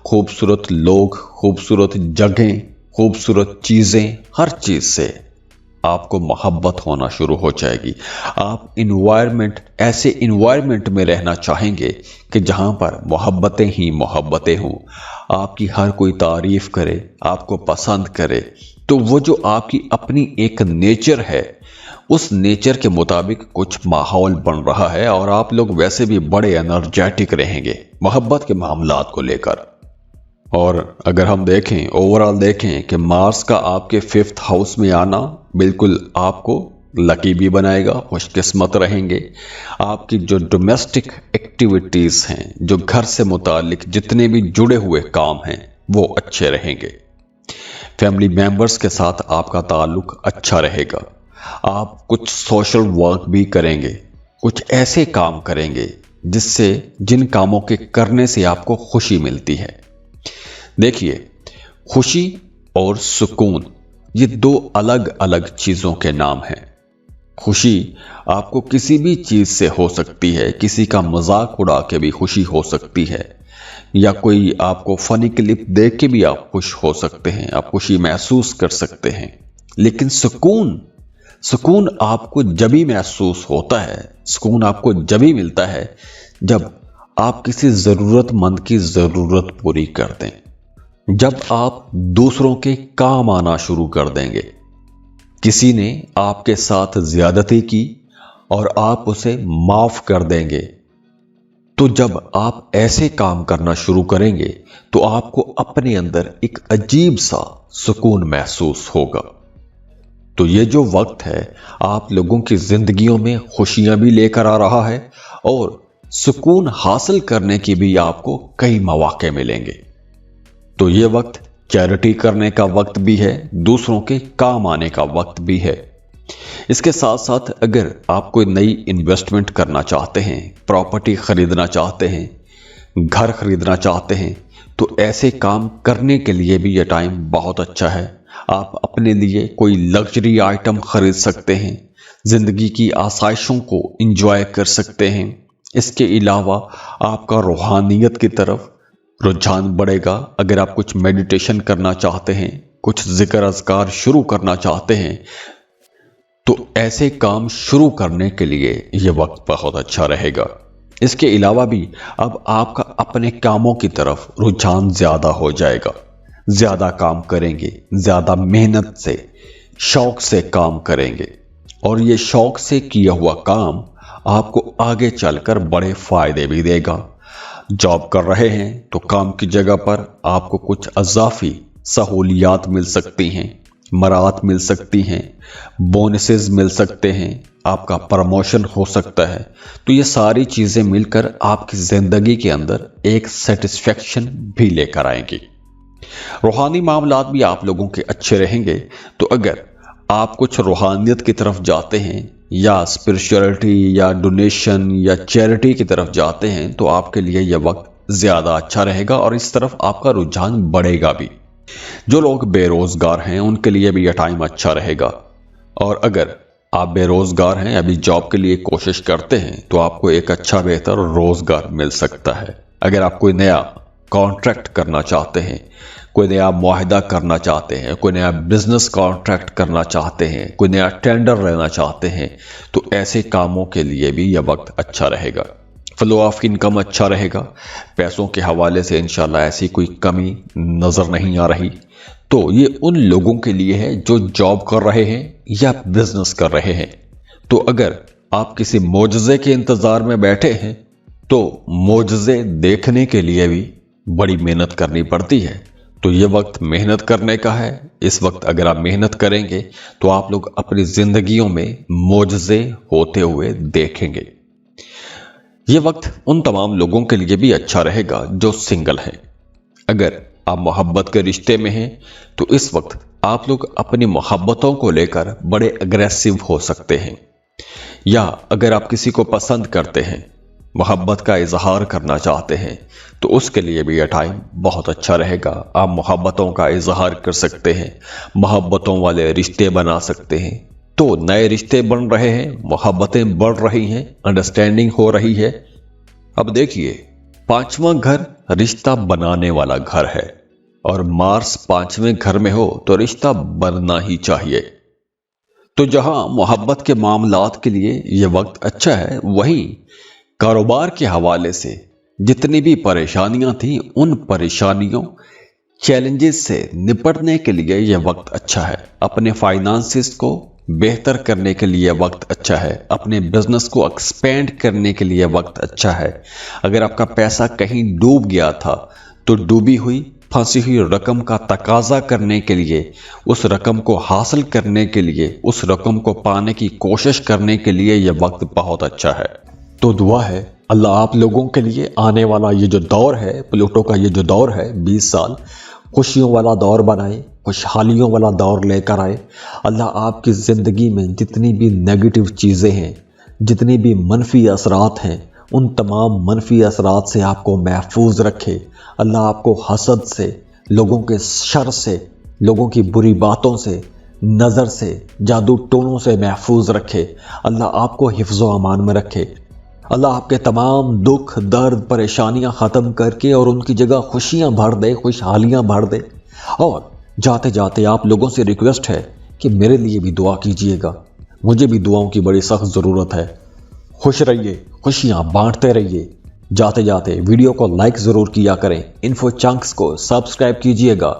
A: खूबसूरत लोग, खूबसूरत जगहें, खूबसूरत चीज़ें, हर चीज़ से आपको मोहब्बत होना शुरू हो जाएगी। आप ऐसे इन्वायरमेंट में रहना चाहेंगे कि जहां पर मोहब्बतें ही मोहब्बतें हों। आपकी हर कोई तारीफ करे, आपको पसंद करे। तो वो जो आपकी अपनी एक नेचर है, उस नेचर के मुताबिक कुछ माहौल बन रहा है और आप लोग वैसे भी बड़े एनर्जेटिक रहेंगे मोहब्बत के मामलात को लेकर। और अगर हम देखें, ओवरऑल देखें कि मार्स का आपके 5th हाउस में आना बिल्कुल आपको लकी भी बनाएगा, खुशकिस्मत रहेंगे। आपकी जो डोमेस्टिक एक्टिविटीज़ हैं, जो घर से मुतालिक जितने भी जुड़े हुए काम हैं, वो अच्छे रहेंगे। फैमिली मेंबर्स के साथ आपका ताल्लुक अच्छा रहेगा। आप कुछ सोशल वर्क भी करेंगे, कुछ ऐसे काम करेंगे जिन कामों के करने से आपको खुशी मिलती है। देखिए, खुशी और सुकून ये 2 अलग अलग चीज़ों के नाम हैं। खुशी आपको किसी भी चीज़ से हो सकती है, किसी का मजाक उड़ा के भी खुशी हो सकती है, या कोई आपको फनी क्लिप देख के भी आप खुश हो सकते हैं, आप खुशी महसूस कर सकते हैं। लेकिन सुकून आपको जब ही महसूस होता है, सुकून आपको जब ही मिलता है जब आप किसी ज़रूरतमंद की ज़रूरत पूरी कर दें, जब आप दूसरों के काम आना शुरू कर देंगे। किसी ने आपके साथ ज्यादती की और आप उसे माफ कर देंगे, तो जब आप ऐसे काम करना शुरू करेंगे तो आपको अपने अंदर एक अजीब सा सुकून महसूस होगा। तो ये जो वक्त है आप लोगों की जिंदगियों में खुशियां भी लेकर आ रहा है और सुकून हासिल करने की भी आपको कई मौके मिलेंगे। तो ये वक्त चैरिटी करने का वक्त भी है, दूसरों के काम आने का वक्त भी है। इसके साथ साथ अगर आप कोई नई इन्वेस्टमेंट करना चाहते हैं, प्रॉपर्टी खरीदना चाहते हैं, घर खरीदना चाहते हैं, तो ऐसे काम करने के लिए भी ये टाइम बहुत अच्छा है। आप अपने लिए कोई लग्जरी आइटम खरीद सकते हैं, जिंदगी की आसाइशों को एंजॉय कर सकते हैं। इसके अलावा आपका रूहानियत की तरफ रुझान बढ़ेगा। अगर आप कुछ मेडिटेशन करना चाहते हैं, कुछ जिक्र अज़कार शुरू करना चाहते हैं, तो ऐसे काम शुरू करने के लिए ये वक्त बहुत अच्छा रहेगा। इसके अलावा भी अब आपका अपने कामों की तरफ रुझान ज्यादा हो जाएगा। ज्यादा काम करेंगे, ज्यादा मेहनत से, शौक से काम करेंगे, और ये शौक से किया हुआ काम आपको आगे चलकर बड़े फायदे भी देगा। जॉब कर रहे हैं तो काम की जगह पर आपको कुछ अज़ाफ़ी सहूलियात मिल सकती हैं, मराहत मिल सकती हैं, बोनसेस मिल सकते हैं, आपका प्रमोशन हो सकता है। तो ये सारी चीज़ें मिलकर आपकी ज़िंदगी के अंदर एक सेटिस्फेक्शन भी लेकर आएंगी। रूहानी मामलात भी आप लोगों के अच्छे रहेंगे। तो अगर आप कुछ रूहानियत की तरफ जाते हैं, या स्पिरिचुअलिटी या डोनेशन या चैरिटी की तरफ जाते हैं, तो आपके लिए यह वक्त ज़्यादा अच्छा रहेगा और इस तरफ आपका रुझान बढ़ेगा भी। जो लोग बेरोजगार हैं उनके लिए भी यह टाइम अच्छा रहेगा। और अगर आप बेरोजगार हैं, अभी जॉब के लिए कोशिश करते हैं, तो आपको एक अच्छा बेहतर रोजगार मिल सकता है। अगर आप कोई नया कॉन्ट्रैक्ट करना चाहते हैं, कोई नया मुआहदा करना चाहते हैं, कोई नया बिजनेस कॉन्ट्रैक्ट करना चाहते हैं, कोई नया टेंडर लेना चाहते हैं, तो ऐसे कामों के लिए भी यह वक्त अच्छा रहेगा। फ्लो ऑफ इनकम अच्छा रहेगा। पैसों के हवाले से इंशाल्लाह ऐसी कोई कमी नज़र नहीं आ रही। तो ये उन लोगों के लिए है जो जॉब कर रहे हैं या बिजनेस कर रहे हैं। तो अगर आप किसी मोजज़े के इंतज़ार में बैठे हैं, तो मोजज़े देखने के लिए भी बड़ी मेहनत करनी पड़ती है। तो ये वक्त मेहनत करने का है। इस वक्त अगर आप मेहनत करेंगे तो आप लोग अपनी जिंदगियों में मोजज़े होते हुए देखेंगे। ये वक्त उन तमाम लोगों के लिए भी अच्छा रहेगा जो सिंगल हैं। अगर आप मोहब्बत के रिश्ते में हैं, तो इस वक्त आप लोग अपनी मोहब्बतों को लेकर बड़े अग्रेसिव हो सकते हैं। या अगर आप किसी को पसंद करते हैं, मोहब्बत का इजहार करना चाहते हैं, तो उसके लिए भी यह टाइम बहुत अच्छा रहेगा। आप मोहब्बतों का इजहार कर सकते हैं, मोहब्बतों वाले रिश्ते बना सकते हैं। तो नए रिश्ते बन रहे हैं, मोहब्बतें बढ़ रही हैं, अंडरस्टैंडिंग हो रही है। अब देखिए, 5वां घर रिश्ता बनाने वाला घर है, और मार्स 5वें घर में हो तो रिश्ता बनना ही चाहिए। तो जहां मोहब्बत के मामलात के लिए यह वक्त अच्छा है, वहीं कारोबार के हवाले से जितनी भी परेशानियां थी, उन परेशानियों, चैलेंजेस से निपटने के लिए यह वक्त अच्छा है। अपने फाइनेंसेस को बेहतर करने के लिए वक्त अच्छा है। अपने बिजनेस को एक्सपेंड करने के लिए वक्त अच्छा है। अगर आपका पैसा कहीं डूब गया था, तो डूबी हुई फंसी हुई रकम का तकाजा करने के लिए, उस रकम को हासिल करने के लिए, उस रकम को पाने की कोशिश करने के लिए यह वक्त बहुत अच्छा है। तो दुआ है अल्लाह आप लोगों के लिए आने वाला ये जो दौर है, प्लूटो का ये जो दौर है, 20 साल खुशियों वाला दौर बनाए, खुशहालियों वाला दौर लेकर आए। अल्लाह आपकी ज़िंदगी में जितनी भी नेगेटिव चीज़ें हैं, जितनी भी मनफी असरात हैं, उन तमाम मनफी असरात से आपको महफूज रखे। अल्लाह आपको हसद से, लोगों के शर से, लोगों की बुरी बातों से, नज़र से, जादू टोनों से महफूज रखे। अल्लाह आपको हिफ्ज़ व अमान में रखे। अल्लाह आपके तमाम दुख, दर्द, परेशानियां ख़त्म करके और उनकी जगह खुशियां भर दे, खुशहालियां भर दे। और जाते जाते आप लोगों से रिक्वेस्ट है कि मेरे लिए भी दुआ कीजिएगा। मुझे भी दुआओं की बड़ी सख्त ज़रूरत है। खुश रहिए, खुशियां बांटते रहिए। जाते जाते वीडियो को लाइक ज़रूर किया करें, इन्फो चंक्स को सब्सक्राइब कीजिएगा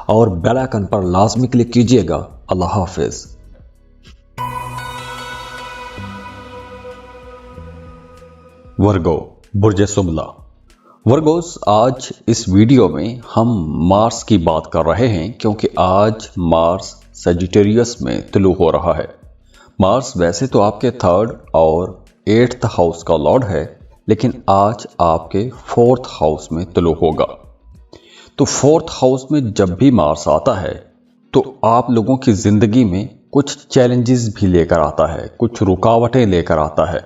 A: और बेल आइकन पर लाजमी क्लिक कीजिएगा। अल्लाह हाफिज़। वर्गो, बुर्ज सुमला। वर्गोस, आज इस वीडियो में हम मार्स की बात कर रहे हैं, क्योंकि आज मार्स सजिटेरियस में तुलू हो रहा है। मार्स वैसे तो आपके 3rd और 8th हाउस का लॉर्ड है, लेकिन आज आपके 4th हाउस में तुलू होगा। तो 4th हाउस में जब भी मार्स आता है, तो आप लोगों की जिंदगी में कुछ चैलेंजेस भी लेकर आता है, कुछ रुकावटें लेकर आता है।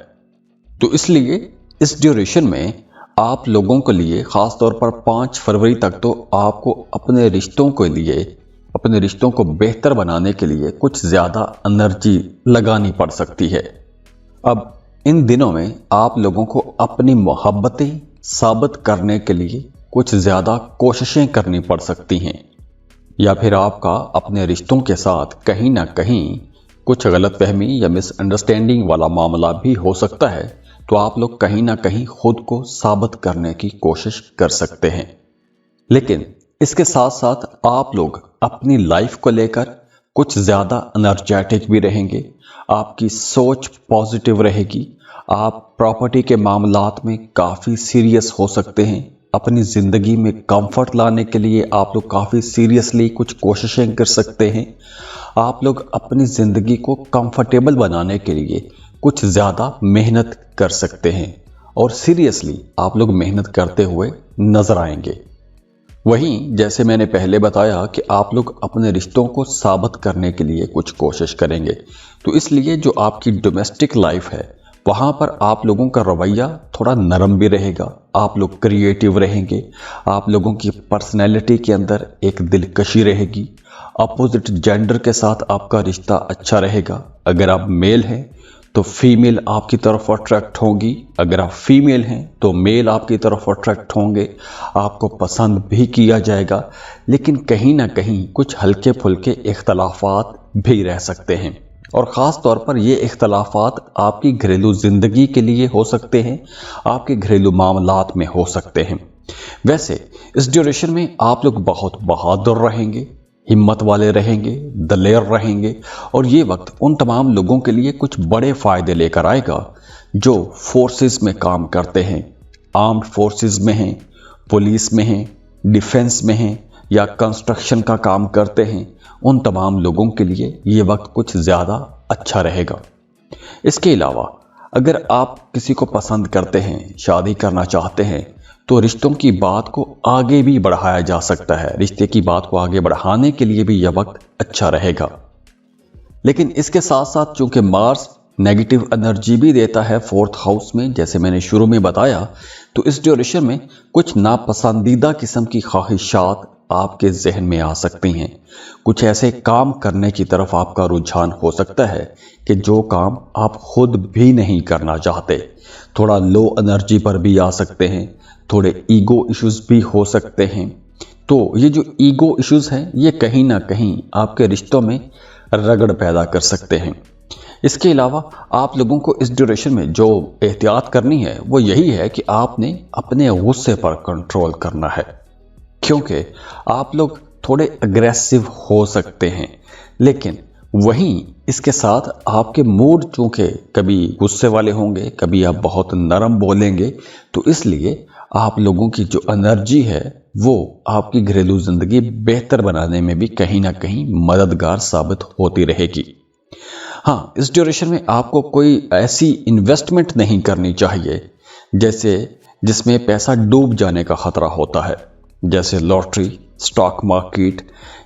A: तो इसलिए इस ड्यूरेशन में आप लोगों के लिए ख़ास तौर पर 5 फरवरी तक तो आपको अपने रिश्तों के लिए, अपने रिश्तों को बेहतर बनाने के लिए कुछ ज़्यादा एनर्जी लगानी पड़ सकती है। अब इन दिनों में आप लोगों को अपनी मोहब्बतें साबित करने के लिए कुछ ज़्यादा कोशिशें करनी पड़ सकती हैं, या फिर आपका अपने रिश्तों के साथ कहीं ना कहीं कुछ गलतफहमी या मिसअंडरस्टैंडिंग वाला मामला भी हो सकता है। तो आप लोग कहीं ना कहीं खुद को साबित करने की कोशिश कर सकते हैं। लेकिन इसके साथ साथ आप लोग अपनी लाइफ को लेकर कुछ ज़्यादा एनर्जेटिक भी रहेंगे, आपकी सोच पॉजिटिव रहेगी, आप प्रॉपर्टी के मामलात में काफ़ी सीरियस हो सकते हैं। अपनी ज़िंदगी में कंफर्ट लाने के लिए आप लोग काफ़ी सीरियसली कुछ कोशिशें कर सकते हैं। आप लोग अपनी ज़िंदगी को कंफर्टेबल बनाने के लिए कुछ ज़्यादा मेहनत कर सकते हैं और सीरियसली आप लोग मेहनत करते हुए नज़र आएंगे। वहीं जैसे मैंने पहले बताया कि आप लोग अपने रिश्तों को साबित करने के लिए कुछ कोशिश करेंगे, तो इसलिए जो आपकी डोमेस्टिक लाइफ है वहाँ पर आप लोगों का रवैया थोड़ा नरम भी रहेगा, आप लोग क्रिएटिव रहेंगे, आप लोगों की पर्सनैलिटी के अंदर एक दिलकशी रहेगी। अपोजिट जेंडर के साथ आपका रिश्ता अच्छा रहेगा। अगर आप मेल हैं तो फीमेल आपकी तरफ अट्रैक्ट होंगी, अगर आप फीमेल हैं तो मेल आपकी तरफ अट्रैक्ट होंगे, आपको पसंद भी किया जाएगा। लेकिन कहीं ना कहीं कुछ हल्के फुल्के इख्तलाफात भी रह सकते हैं, और ख़ास तौर पर ये इख्तलाफात आपकी घरेलू ज़िंदगी के लिए हो सकते हैं, आपके घरेलू मामलात में हो सकते हैं। वैसे इस ड्यूरेशन में आप लोग बहुत बहादुर रहेंगे, हिम्मत वाले रहेंगे, दलेर रहेंगे, और ये वक्त उन तमाम लोगों के लिए कुछ बड़े फ़ायदे लेकर आएगा जो फोर्सेस में काम करते हैं, आर्म्ड फोर्सेस में हैं, पुलिस में हैं, डिफेंस में हैं या कंस्ट्रक्शन का काम करते हैं। उन तमाम लोगों के लिए ये वक्त कुछ ज़्यादा अच्छा रहेगा। इसके अलावा अगर आप किसी को पसंद करते हैं, शादी करना चाहते हैं, तो रिश्तों की बात को आगे भी बढ़ाया जा सकता है। रिश्ते की बात को आगे बढ़ाने के लिए भी यह वक्त अच्छा रहेगा। लेकिन इसके साथ साथ चूंकि मार्स नेगेटिव एनर्जी भी देता है 4th हाउस में, जैसे मैंने शुरू में बताया, तो इस ड्यूरेशन में कुछ नापसंदीदा किस्म की ख्वाहिशात आपके जहन में आ सकती हैं। कुछ ऐसे काम करने की तरफ आपका रुझान हो सकता है कि जो काम आप खुद भी नहीं करना चाहते। थोड़ा लो एनर्जी पर भी आ सकते हैं, थोड़े ईगो इश्यूज भी हो सकते हैं। तो ये जो ईगो इश्यूज हैं ये कहीं ना कहीं आपके रिश्तों में रगड़ पैदा कर सकते हैं। इसके अलावा आप लोगों को इस ड्यूरेशन में जो एहतियात करनी है वो यही है कि आपने अपने गुस्से पर कंट्रोल करना है, क्योंकि आप लोग थोड़े अग्रेसिव हो सकते हैं। लेकिन वहीं इसके साथ आपके मूड चूँकि कभी गुस्से वाले होंगे, कभी आप बहुत नरम बोलेंगे, तो इसलिए आप लोगों की जो एनर्जी है वो आपकी घरेलू ज़िंदगी बेहतर बनाने में भी कहीं ना कहीं मददगार साबित होती रहेगी। हाँ, इस ड्यूरेशन में आपको कोई ऐसी इन्वेस्टमेंट नहीं करनी चाहिए जिसमें पैसा डूब जाने का खतरा होता है, जैसे लॉटरी, स्टॉक मार्केट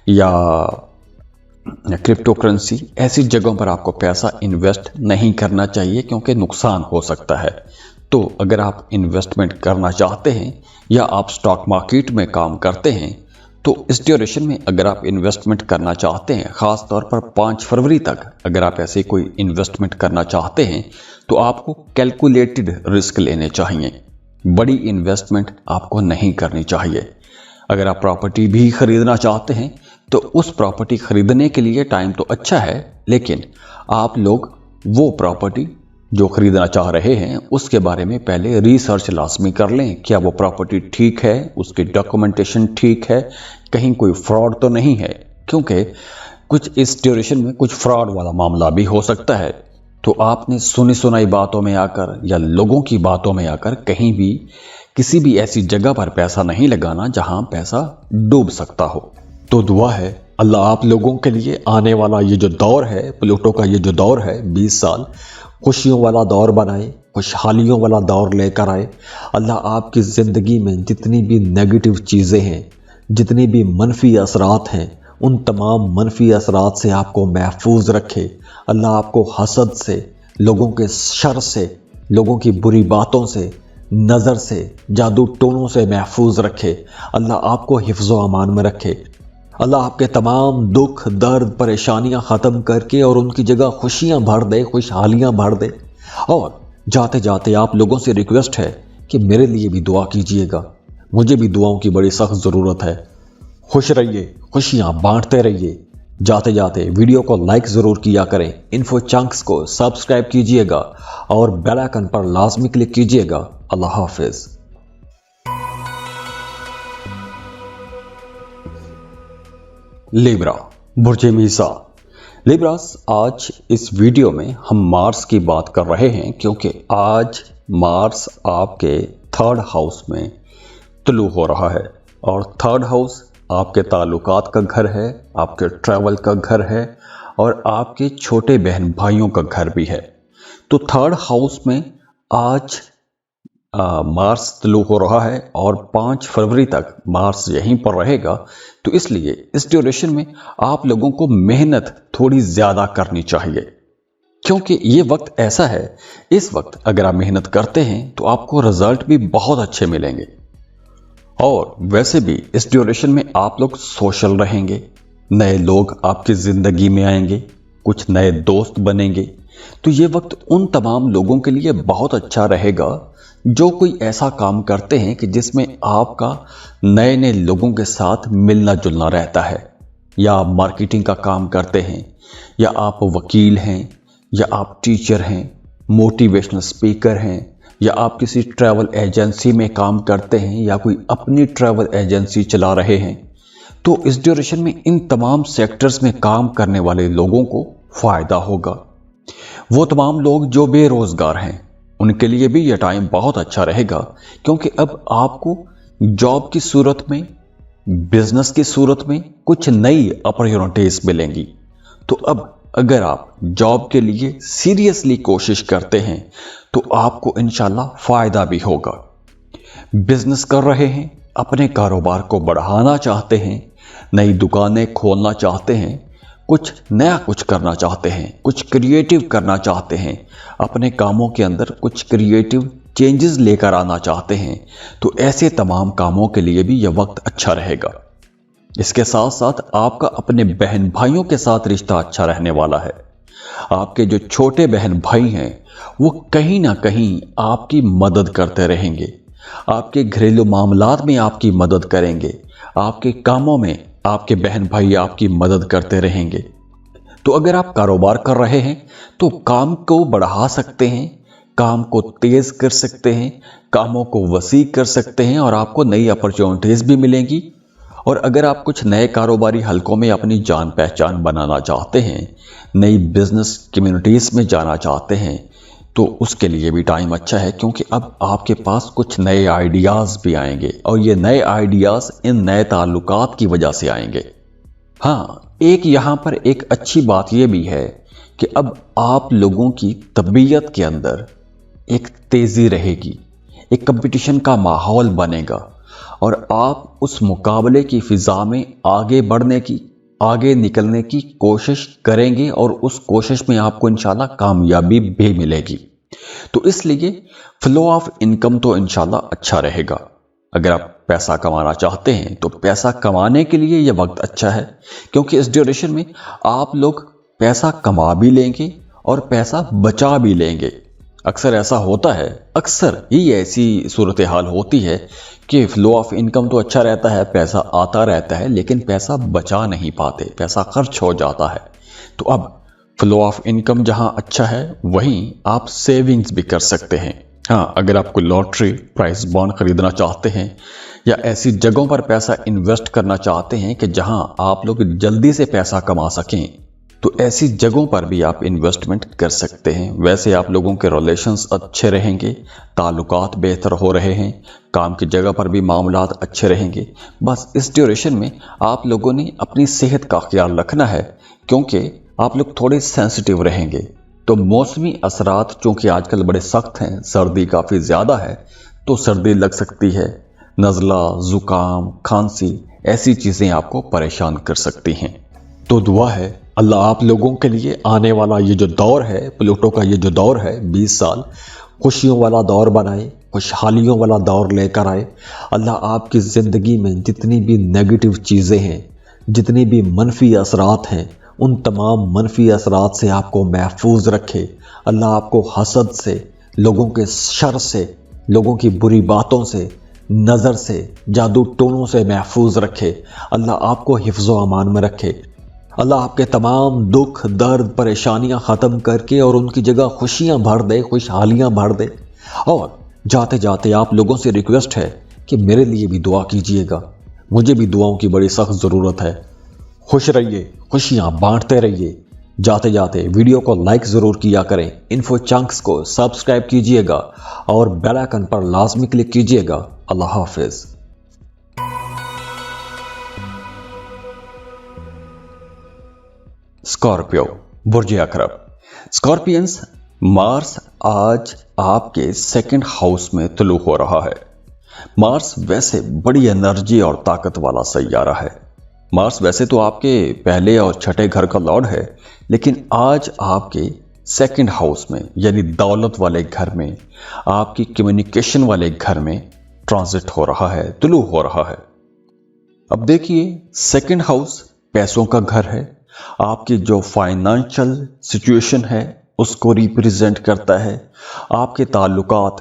A: या क्रिप्टो करेंसी। ऐसी जगहों पर आपको पैसा इन्वेस्ट नहीं करना चाहिए क्योंकि नुकसान हो सकता है। तो अगर आप इन्वेस्टमेंट करना चाहते हैं या आप स्टॉक मार्केट में काम करते हैं, तो इस ड्यूरेशन में अगर आप इन्वेस्टमेंट करना चाहते हैं, ख़ास तौर पर 5 फरवरी तक अगर आप ऐसे कोई इन्वेस्टमेंट करना चाहते हैं, तो आपको कैलकुलेटेड रिस्क लेने चाहिए। बड़ी इन्वेस्टमेंट आपको नहीं करनी चाहिए। अगर आप प्रॉपर्टी भी खरीदना चाहते हैं तो उस प्रॉपर्टी खरीदने के लिए टाइम तो अच्छा है, लेकिन आप लोग वो प्रॉपर्टी जो खरीदना चाह रहे हैं उसके बारे में पहले रिसर्च लाजमी कर लें। क्या वो प्रॉपर्टी ठीक है, उसकी डॉक्यूमेंटेशन ठीक है, कहीं कोई फ्रॉड तो नहीं है, क्योंकि कुछ इस ड्यूरेशन में कुछ फ्रॉड वाला मामला भी हो सकता है। तो आपने सुनी सुनाई बातों में आकर या लोगों की बातों में आकर कहीं भी किसी भी ऐसी जगह पर पैसा नहीं लगाना जहां पैसा डूब सकता हो। तो दुआ है अल्लाह आप लोगों के लिए आने वाला ये जो दौर है, प्लूटो का ये जो दौर है 20 साल, खुशियों वाला दौर बनाए, खुशहालियों वाला दौर लेकर आए। अल्लाह आपकी ज़िंदगी में जितनी भी नेगेटिव चीज़ें हैं, जितनी भी मनफी असरात हैं, उन तमाम मनफी असरात से आपको महफूज रखे। अल्लाह आपको हसद से, लोगों के शर से, लोगों की बुरी बातों से, नज़र से, जादू टोनों से महफूज रखे। अल्लाह आपको हिफ्ज़ व अमान में रखे। अल्लाह आपके तमाम दुख, दर्द, परेशानियां ख़त्म करके और उनकी जगह खुशियां भर दे, खुशहालियां भर दे। और जाते जाते आप लोगों से रिक्वेस्ट है कि मेरे लिए भी दुआ कीजिएगा। मुझे भी दुआओं की बड़ी सख्त ज़रूरत है। खुश रहिए, खुशियां बांटते रहिए। जाते जाते वीडियो को लाइक ज़रूर किया करें, इन्फो चंक्स को सब्सक्राइब कीजिएगा और बेल आइकन पर लाजमी क्लिक कीजिएगा। अल्लाह हाफिज़। लिब्रा, बुर्जे मीज़ान। लिब्रास, आज इस वीडियो में हम मार्स की बात कर रहे हैं क्योंकि आज मार्स आपके थर्ड हाउस में तुलू हो रहा है और थर्ड हाउस आपके ताल्लुकात का घर है, आपके ट्रैवल का घर है और आपके छोटे बहन भाइयों का घर भी है। तो थर्ड हाउस में आज मार्स तुलू हो रहा है और 5 फरवरी तक मार्स यहीं पर रहेगा। तो इसलिए इस ड्यूरेशन में आप लोगों को मेहनत थोड़ी ज़्यादा करनी चाहिए क्योंकि ये वक्त ऐसा है, इस वक्त अगर आप मेहनत करते हैं तो आपको रिजल्ट भी बहुत अच्छे मिलेंगे। और वैसे भी इस ड्यूरेशन में आप लोग सोशल रहेंगे, नए लोग आपकी ज़िंदगी में आएंगे, कुछ नए दोस्त बनेंगे। तो ये वक्त उन तमाम लोगों के लिए बहुत अच्छा रहेगा जो कोई ऐसा काम करते हैं कि जिसमें आपका नए नए लोगों के साथ मिलना जुलना रहता है, या आप मार्केटिंग का काम करते हैं, या आप वकील हैं, या आप टीचर हैं, मोटिवेशनल स्पीकर हैं, या आप किसी ट्रैवल एजेंसी में काम करते हैं, या कोई अपनी ट्रैवल एजेंसी चला रहे हैं। तो इस ड्यूरेशन में इन तमाम सेक्टर्स में काम करने वाले लोगों को फ़ायदा होगा। वो तमाम लोग जो बेरोज़गार हैं उनके लिए भी यह टाइम बहुत अच्छा रहेगा क्योंकि अब आपको जॉब की सूरत में, बिजनेस की सूरत में कुछ नई अपॉर्चुनिटीज़ मिलेंगी। तो अब अगर आप जॉब के लिए सीरियसली कोशिश करते हैं तो आपको इंशाल्लाह फ़ायदा भी होगा। बिजनेस कर रहे हैं, अपने कारोबार को बढ़ाना चाहते हैं, नई दुकानें खोलना चाहते हैं, कुछ नया कुछ करना चाहते हैं, कुछ क्रिएटिव करना चाहते हैं, अपने कामों के अंदर कुछ क्रिएटिव चेंजेस लेकर आना चाहते हैं, तो ऐसे तमाम कामों के लिए भी यह वक्त अच्छा रहेगा। इसके साथ साथ आपका अपने बहन भाइयों के साथ रिश्ता अच्छा रहने वाला है। आपके जो छोटे बहन भाई हैं वो कहीं ना कहीं आपकी मदद करते रहेंगे, आपके घरेलू मामलात में आपकी मदद करेंगे, आपके कामों में आपके बहन भाई आपकी मदद करते रहेंगे। तो अगर आप कारोबार कर रहे हैं तो काम को बढ़ा सकते हैं, काम को तेज कर सकते हैं, कामों को वसी कर सकते हैं और आपको नई अपॉर्चुनिटीज़ भी मिलेंगी। और अगर आप कुछ नए कारोबारी हलकों में अपनी जान पहचान बनाना चाहते हैं, नई बिजनेस कम्युनिटीज़ में जाना चाहते हैं, तो उसके लिए भी टाइम अच्छा है क्योंकि अब आपके पास कुछ नए आइडियाज़ भी आएंगे और ये नए आइडियाज़ इन नए ताल्लुकात की वजह से आएंगे। हाँ, एक यहाँ पर एक अच्छी बात यह भी है कि अब आप लोगों की तबीयत के अंदर एक तेज़ी रहेगी, एक कंपटीशन का माहौल बनेगा और आप उस मुकाबले की फ़िज़ा में आगे बढ़ने की, आगे निकलने की कोशिश करेंगे और उस कोशिश में आपको इंशाल्लाह कामयाबी भी मिलेगी। तो इसलिए फ्लो ऑफ इनकम तो इंशाल्लाह अच्छा रहेगा। अगर आप पैसा कमाना चाहते हैं तो पैसा कमाने के लिए यह वक्त अच्छा है क्योंकि इस ड्यूरेशन में आप लोग पैसा कमा भी लेंगे और पैसा बचा भी लेंगे। अक्सर ऐसा होता है, अक्सर ही ऐसी सूरत हाल होती है कि फ्लो ऑफ इनकम तो अच्छा रहता है, पैसा आता रहता है, लेकिन पैसा बचा नहीं पाते, पैसा खर्च हो जाता है। तो अब फ्लो ऑफ इनकम जहां अच्छा है वहीं आप सेविंग्स भी कर सकते हैं। हाँ, अगर आप कोई लॉटरी, प्राइस बॉन्ड खरीदना चाहते हैं या ऐसी जगहों पर पैसा इन्वेस्ट करना चाहते हैं कि जहां आप लोग जल्दी से पैसा कमा सकें, तो ऐसी जगहों पर भी आप इन्वेस्टमेंट कर सकते हैं। वैसे आप लोगों के रिलेशंस अच्छे रहेंगे, ताल्लुकात बेहतर हो रहे हैं, काम की जगह पर भी मामलात अच्छे रहेंगे। बस इस ड्यूरेशन में आप लोगों ने अपनी सेहत का ख्याल रखना है क्योंकि आप लोग थोड़े सेंसिटिव रहेंगे। तो मौसमी असरात चूँकि आजकल बड़े सख्त हैं, सर्दी काफ़ी ज़्यादा है, तो सर्दी लग सकती है, नज़ला, ज़ुकाम, खांसी, ऐसी चीज़ें आपको परेशान कर सकती हैं। तो दुआ है अल्लाह आप लोगों के लिए आने वाला ये जो दौर है, प्लूटो का ये जो दौर है 20 साल, खुशियों वाला दौर बनाए, خوشحالیوں والا دور لے کر آئے۔ اللہ آپ کی زندگی میں جتنی بھی نیگیٹو چیزیں ہیں، جتنی بھی منفی اثرات ہیں، ان تمام منفی اثرات سے آپ کو محفوظ رکھے۔ اللہ آپ کو حسد سے، لوگوں کے شر سے، لوگوں کی بری باتوں سے، نظر سے، جادو ٹونوں سے محفوظ رکھے۔ اللہ آپ کو حفظ و امان میں رکھے۔ اللہ آپ کے تمام دکھ، درد، پریشانیاں ختم کر کے اور ان کی جگہ خوشیاں بھر دے، خوشحالیاں بھر دے۔ اور جاتے جاتے آپ لوگوں سے ریکویسٹ ہے کہ میرے لیے بھی دعا کیجئے گا، مجھے بھی دعاؤں کی بڑی سخت ضرورت ہے۔ خوش رہیے، خوشیاں بانٹتے رہیے۔ جاتے جاتے ویڈیو کو لائک ضرور کیا کریں، انفو چنکس کو سبسکرائب کیجئے گا اور بیل آئیکن پر لازمی کلک کیجئے گا۔ اللہ حافظ۔ اسکارپیو، برج عقرب۔ اسکارپینز، مارس آج آپ کے سیکنڈ ہاؤس میں طلوع ہو رہا ہے۔ مارس ویسے بڑی انرجی اور طاقت والا سیارہ ہے۔ مارس ویسے تو آپ کے پہلے اور چھٹے گھر کا لارڈ ہے، لیکن آج آپ کے سیکنڈ ہاؤس میں یعنی دولت والے گھر میں، آپ کی کمیونیکیشن والے گھر میں ٹرانزٹ ہو رہا ہے، طلوع ہو رہا ہے۔ اب دیکھیے، سیکنڈ ہاؤس پیسوں کا گھر ہے۔ آپ کی جو فائنانشل سچویشن ہے اس کو ریپریزنٹ کرتا ہے۔ آپ کے تعلقات،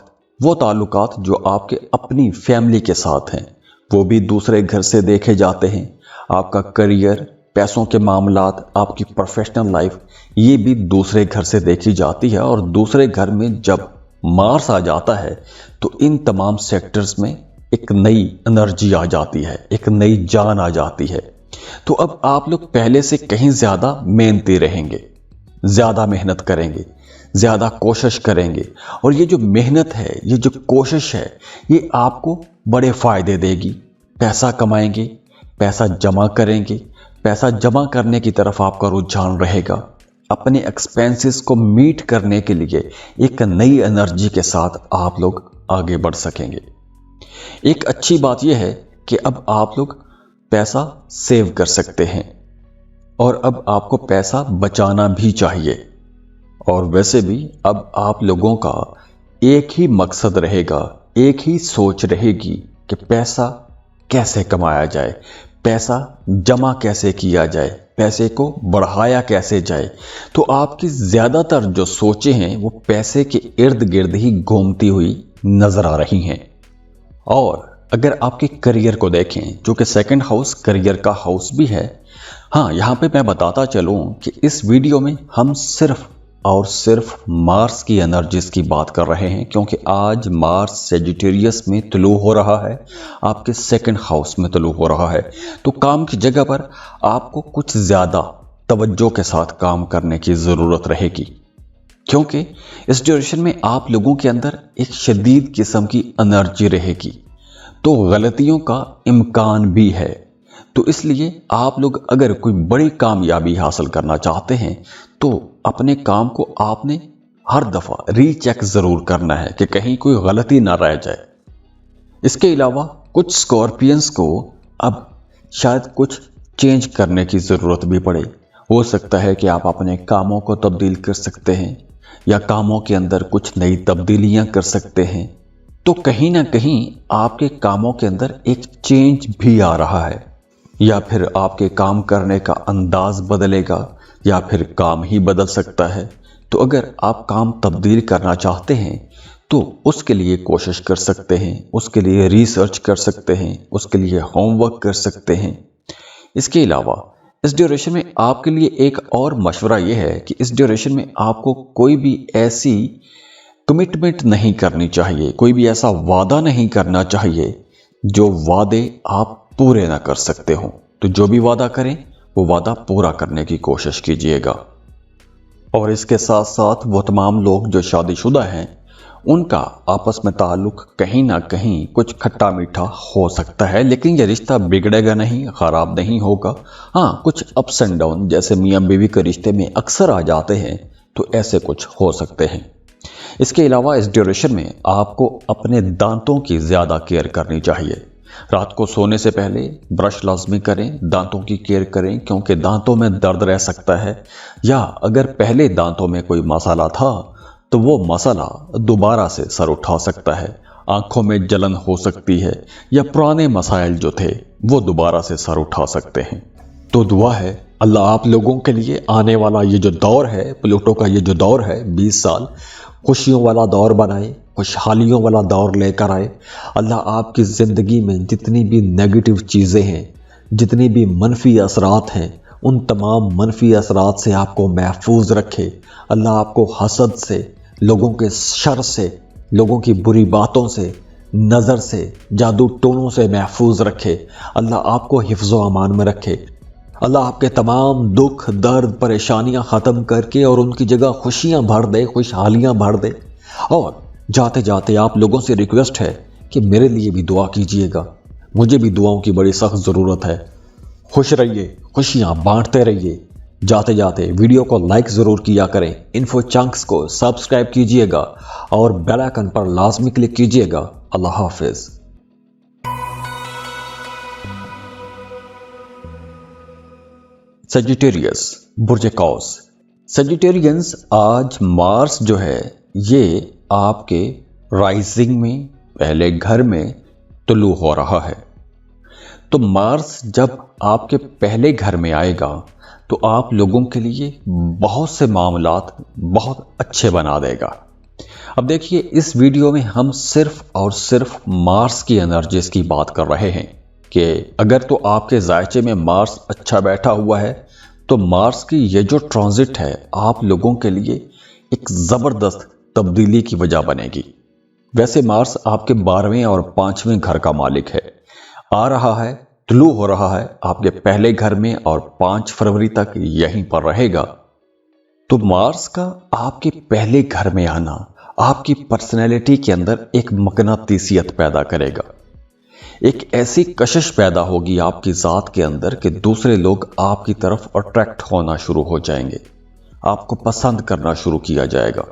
A: وہ تعلقات جو آپ کے اپنی فیملی کے ساتھ ہیں، وہ بھی دوسرے گھر سے دیکھے جاتے ہیں۔ آپ کا کریئر، پیسوں کے معاملات، آپ کی پروفیشنل لائف، یہ بھی دوسرے گھر سے دیکھی جاتی ہے۔ اور دوسرے گھر میں جب مارس آ جاتا ہے تو ان تمام سیکٹرز میں ایک نئی انرجی آ جاتی ہے، ایک نئی جان آ جاتی ہے۔ تو اب آپ لوگ پہلے سے کہیں زیادہ محنتی رہیں گے، زیادہ محنت کریں گے، زیادہ کوشش کریں گے۔ اور یہ جو محنت ہے، یہ جو کوشش ہے، یہ آپ کو بڑے فائدے دے گی۔ پیسہ کمائیں گے، پیسہ جمع کریں گے، پیسہ جمع کرنے کی طرف آپ کا رجحان رہے گا۔ اپنے ایکسپینسز کو میٹ کرنے کے لیے ایک نئی انرجی کے ساتھ آپ لوگ آگے بڑھ سکیں گے۔ ایک اچھی بات یہ ہے کہ اب آپ لوگ پیسہ سیو کر سکتے ہیں، اور اب آپ کو پیسہ بچانا بھی چاہیے۔ اور ویسے بھی اب آپ لوگوں کا ایک ہی مقصد رہے گا، ایک ہی سوچ رہے گی کہ پیسہ کیسے کمایا جائے، پیسہ جمع کیسے کیا جائے، پیسے کو بڑھایا کیسے جائے۔ تو آپ کی زیادہ تر جو سوچیں ہیں وہ پیسے کے ارد گرد ہی گھومتی ہوئی نظر آ رہی ہیں۔ اور اگر آپ کے کریئر کو دیکھیں، جو کہ سیکنڈ ہاؤس کریئر کا ہاؤس بھی ہے، ہاں یہاں پہ میں بتاتا چلوں کہ اس ویڈیو میں ہم صرف اور صرف مارس کی انرجیز کی بات کر رہے ہیں، کیونکہ آج مارس سیجیٹیریس میں طلوع ہو رہا ہے، آپ کے سیکنڈ ہاؤس میں طلوع ہو رہا ہے۔ تو کام کی جگہ پر آپ کو کچھ زیادہ توجہ کے ساتھ کام کرنے کی ضرورت رہے گی، کیونکہ اس ڈیوریشن میں آپ لوگوں کے اندر ایک شدید قسم کی انرجی رہے گی، تو غلطیوں کا امکان بھی ہے۔ تو اس لیے آپ لوگ اگر کوئی بڑی کامیابی حاصل کرنا چاہتے ہیں تو اپنے کام کو آپ نے ہر دفعہ ری چیک ضرور کرنا ہے کہ کہیں کوئی غلطی نہ رہ جائے۔ اس کے علاوہ کچھ اسکارپینز کو اب شاید کچھ چینج کرنے کی ضرورت بھی پڑے۔ ہو سکتا ہے کہ آپ اپنے کاموں کو تبدیل کر سکتے ہیں، یا کاموں کے اندر کچھ نئی تبدیلیاں کر سکتے ہیں۔ تو کہیں نہ کہیں آپ کے کاموں کے اندر ایک چینج بھی آ رہا ہے، یا پھر آپ کے کام کرنے کا انداز بدلے گا، یا پھر کام ہی بدل سکتا ہے۔ تو اگر آپ کام تبدیل کرنا چاہتے ہیں تو اس کے لیے کوشش کر سکتے ہیں، اس کے لیے ریسرچ کر سکتے ہیں، اس کے لیے ہوم ورک کر سکتے ہیں۔ اس کے علاوہ اس ڈیوریشن میں آپ کے لیے ایک اور مشورہ یہ ہے کہ اس ڈیوریشن میں آپ کو کوئی بھی ایسی کمٹمنٹ نہیں کرنی چاہیے، کوئی بھی ایسا وعدہ نہیں کرنا چاہیے جو وعدے آپ پورے نہ کر سکتے ہوں۔ تو جو بھی وعدہ کریں وہ وعدہ پورا کرنے کی کوشش کیجیے گا۔ اور اس کے ساتھ ساتھ وہ تمام لوگ جو شادی شدہ ہیں، ان کا آپس میں تعلق کہیں نہ کہیں کچھ کھٹا میٹھا ہو سکتا ہے، لیکن یہ رشتہ بگڑے گا نہیں، خراب نہیں ہوگا۔ ہاں کچھ اپس اینڈ ڈاؤن جیسے میاں بیوی کے رشتے میں اکثر آ جاتے ہیں، تو ایسے کچھ ہو سکتے ہیں۔ اس کے علاوہ اس ڈیوریشن میں آپ کو اپنے دانتوں کی زیادہ کیئر کرنی چاہیے۔ رات کو سونے سے پہلے برش لازمی کریں، دانتوں کی کیئر کریں، کیونکہ دانتوں میں درد رہ سکتا ہے، یا اگر پہلے دانتوں میں کوئی مسئلہ تھا تو وہ مسئلہ دوبارہ سے سر اٹھا سکتا ہے۔ आंखों में जलन हो सकती है या पुराने मसाइल जो थे वो दोबारा से सर उठा सकते हैं। तो दुआ है अल्लाह आप लोगों के लिए आने वाला ये जो दौर है, प्लूटो का ये जो दौर है 20 साल, खुशियों वाला दौर बनाए, खुशहालियों वाला दौर लेकर आए। अल्लाह आपकी ज़िंदगी में जितनी भी नेगेटिव चीज़ें हैं, जितनी भी मनफी असरात हैं, उन तमाम मनफी असरात से आपको महफूज रखे। अल्लाह आपको हसद से, लोगों के शर से, लोगों की बुरी बातों से, नज़र से, जादू टोनों से महफूज रखे। अल्लाह आपको हिफ्ज़ व अमान में रखे। अल्लाह आपके तमाम दुख, दर्द, परेशानियां ख़त्म करके और उनकी जगह खुशियां भर दे, खुशहालियां भर दे। और जाते जाते आप लोगों से रिक्वेस्ट है कि मेरे लिए भी दुआ कीजिएगा, मुझे भी दुआओं की बड़ी सख्त ज़रूरत है। खुश रहिए, खुशियां बांटते रहिए। जाते जाते वीडियो को लाइक ज़रूर किया करें, इन्फो चंक्स को सब्सक्राइब कीजिएगा और बेल आइकन पर लाजमी क्लिक कीजिएगा। अल्लाह हाफिज़। सजिटेरियस, बुर्ज कौस। सजिटेरियंस, आज मार्स जो है ये आपके राइजिंग में पहले घर में तुलू हो रहा है। तो मार्स जब आपके पहले घर में आएगा तो आप लोगों के लिए बहुत से मामलात बहुत अच्छे बना देगा। अब देखिए, इस वीडियो में हम सिर्फ और सिर्फ मार्स की एनर्जीज की बात कर रहे हैं कि अगर तो आपके जायचे में मार्स अच्छा बैठा हुआ है तो मार्स की ये जो ट्रांजिट है आप लोगों के लिए एक ज़बरदस्त तब्दीली की वजह बनेगी। वैसे मार्स आपके 12वें और 5वें घर का मालिक है, आ रहा है, तुलू हो रहा है आपके पहले घर में और 5 फरवरी तक यहीं पर रहेगा। तो मार्स का आपके पहले घर में आना आपकी पर्सनैलिटी के अंदर एक मकनातीसियत पैदा करेगा। एक ऐसी कशिश पैदा होगी आपकी ज़ात के अंदर कि दूसरे लोग आपकी तरफ अट्रैक्ट होना शुरू हो जाएंगे, आपको पसंद करना शुरू किया जाएगा,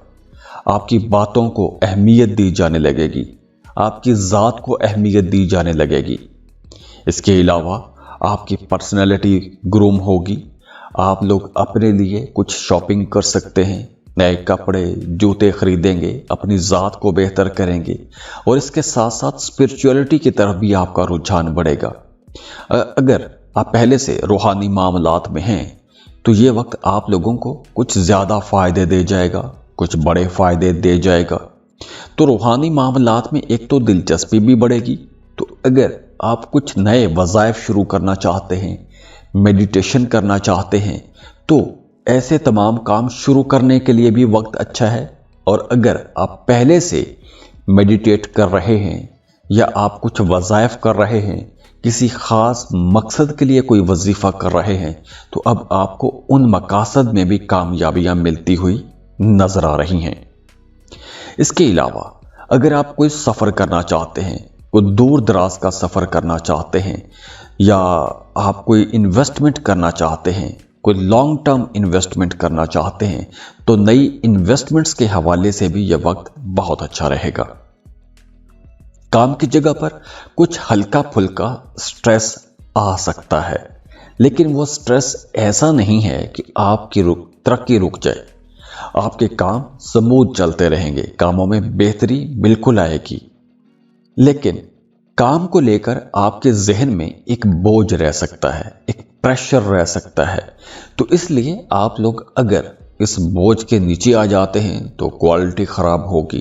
A: आपकी बातों को अहमियत दी जाने लगेगी, आपकी ज़ात को अहमियत दी जाने लगेगी। इसके अलावा आपकी पर्सनैलिटी ग्रूम होगी। आप लोग अपने लिए कुछ शॉपिंग कर सकते हैं, नए कपड़े, जूते खरीदेंगे, अपनी ज़ात को बेहतर करेंगे और इसके साथ साथ स्पिरिचुअलिटी की तरफ भी आपका रुझान बढ़ेगा। अगर आप पहले से रूहानी मामलात में हैं तो ये वक्त आप लोगों को कुछ ज़्यादा फ़ायदे दे जाएगा, कुछ बड़े फ़ायदे दे जाएगा। तो रूहानी मामलात में एक तो दिलचस्पी भी बढ़ेगी। तो अगर आप कुछ नए वज़ाइफ शुरू करना चाहते हैं, मेडिटेशन करना चाहते हैं, तो ऐसे तमाम काम शुरू करने के लिए भी वक्त अच्छा है। और अगर आप पहले से मेडिटेट कर रहे हैं या आप कुछ वज़ाइफ कर रहे हैं, किसी ख़ास मकसद के लिए कोई वजीफ़ा कर रहे हैं, तो अब आपको उन मकासद में भी कामयाबियां मिलती हुई नज़र आ रही हैं। इसके अलावा अगर आप कोई सफ़र करना चाहते हैं, कोई दूर दराज का सफ़र करना चाहते हैं या आप कोई इन्वेस्टमेंट करना चाहते हैं, कोई लॉन्ग टर्म इन्वेस्टमेंट करना चाहते हैं, तो नई इन्वेस्टमेंट्स के हवाले से भी यह वक्त बहुत अच्छा रहेगा। काम की जगह पर कुछ हल्का फुल्का स्ट्रेस आ सकता है, लेकिन वो स्ट्रेस ऐसा नहीं है कि आपकी तरक्की रुक जाए। आपके काम स्मूथ चलते रहेंगे, कामों में बेहतरी बिल्कुल आएगी। लेकिन काम को लेकर आपके जहन में एक बोझ रह सकता है, एक प्रेशर रह सकता है। तो इसलिए आप लोग अगर इस बोझ के नीचे आ जाते हैं तो क्वालिटी ख़राब होगी।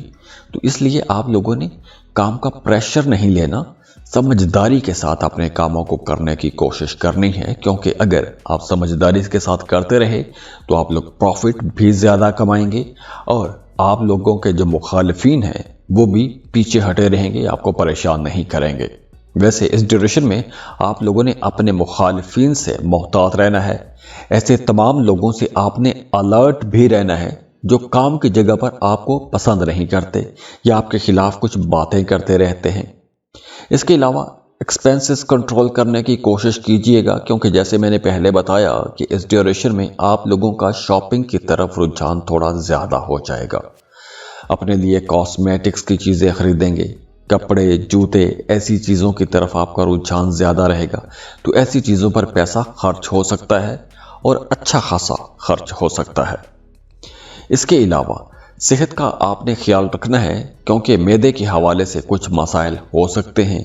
A: तो इसलिए आप लोगों ने काम का प्रेशर नहीं लेना, समझदारी के साथ अपने कामों को करने की कोशिश करनी है, क्योंकि अगर आप समझदारी के साथ करते रहे तो आप लोग प्रॉफिट भी ज़्यादा कमाएंगे और आप लोगों के जो मुखालिफिन हैं वो भी पीछे हटे रहेंगे, आपको परेशान नहीं करेंगे। वैसे इस ड्यूरेशन में आप लोगों ने अपने मुखालिफिन से मोहतात रहना है। ऐसे तमाम लोगों से आपने अलर्ट भी रहना है जो काम की जगह पर आपको पसंद नहीं करते या आपके खिलाफ कुछ बातें करते रहते हैं। इसके अलावा एक्सपेंसेस कंट्रोल करने की कोशिश कीजिएगा, क्योंकि जैसे मैंने पहले बताया कि इस ड्यूरेशन में आप लोगों का शॉपिंग की तरफ रुझान थोड़ा ज़्यादा हो जाएगा। अपने लिए कॉस्मेटिक्स की चीज़ें खरीदेंगे, कपड़े, जूते, ऐसी चीज़ों की तरफ आपका रुझान ज़्यादा रहेगा। तो ऐसी चीज़ों पर पैसा खर्च हो सकता है और अच्छा खासा खर्च हो सकता है। इसके अलावा सेहत का आपने ख्याल रखना है, क्योंकि मैदे के हवाले से कुछ मसाइल हो सकते हैं।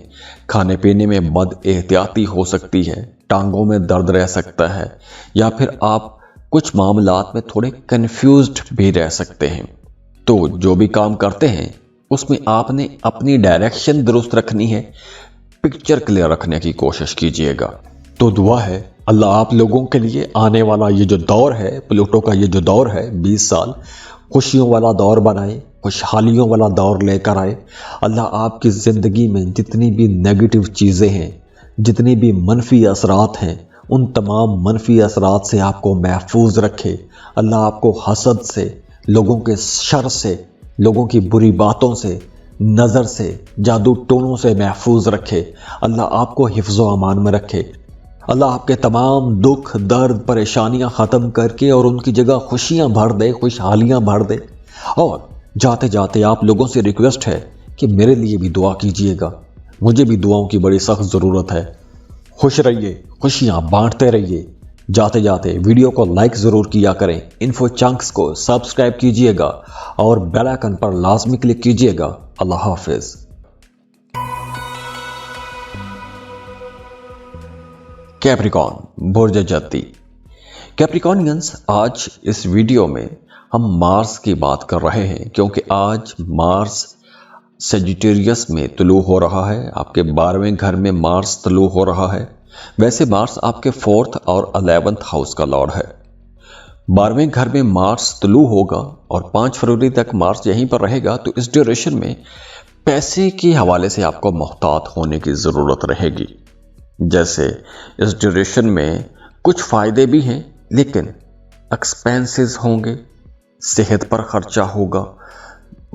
A: खाने पीने में बद एहतियाती हो सकती है, टांगों में दर्द रह सकता है, या फिर आप कुछ मामलात में थोड़े कंफ्यूज्ड भी रह सकते हैं। तो जो भी काम करते हैं उसमें आपने अपनी डायरेक्शन दुरुस्त रखनी है, पिक्चर क्लियर रखने की कोशिश कीजिएगा। तो दुआ है अल्लाह आप लोगों के लिए आने वाला ये जो दौर है, प्लूटो का ये जो दौर है 20 साल, खुशियों वाला दौर बनाए, खुशहालियों वाला दौर लेकर आए। अल्लाह आपकी ज़िंदगी में जितनी भी नेगेटिव चीज़ें हैं, जितनी भी मनफी असरात हैं, उन तमाम मनफी असरात से आपको महफूज रखे। अल्लाह आपको हसद से, लोगों के शर से, लोगों की बुरी बातों से, नज़र से, जादू टोनों से महफूज रखे। अल्लाह आपको हिफ्ज़ व अमान में रखे। अल्लाह आपके तमाम दुख, दर्द, परेशानियां ख़त्म करके और उनकी जगह खुशियां भर दे, खुशहालियां भर दे। और जाते जाते आप लोगों से रिक्वेस्ट है कि मेरे लिए भी दुआ कीजिएगा, मुझे भी दुआओं की बड़ी सख्त ज़रूरत है। खुश रहिए, खुशियां बांटते रहिए। जाते जाते वीडियो को लाइक ज़रूर किया करें, इन्फो चंक्स को सब्सक्राइब कीजिएगा और बेल आइकन पर लाजमी क्लिक कीजिएगा। अल्लाह हाफिज़। कैप्रिकॉन बुर्ज जद्दी। कैप्रिकॉनियंस, आज इस वीडियो में हम मार्स की बात कर रहे हैं, क्योंकि आज मार्स सेजिटेरियस में तुलू हो रहा है। आपके 12वें घर में मार्स तुलू हो रहा है। वैसे मार्स आपके 4th और 11th हाउस का लॉर्ड है। 12वें घर में मार्स तुलू होगा और 5 फरवरी तक मार्स यहीं पर रहेगा। तो इस ड्यूरेशन में पैसे के हवाले से आपको मोहतात होने की ज़रूरत रहेगी। जैसे इस ड्यूरेशन में कुछ फ़ायदे भी हैं, लेकिन एक्सपेंसेस होंगे, सेहत पर ख़र्चा होगा।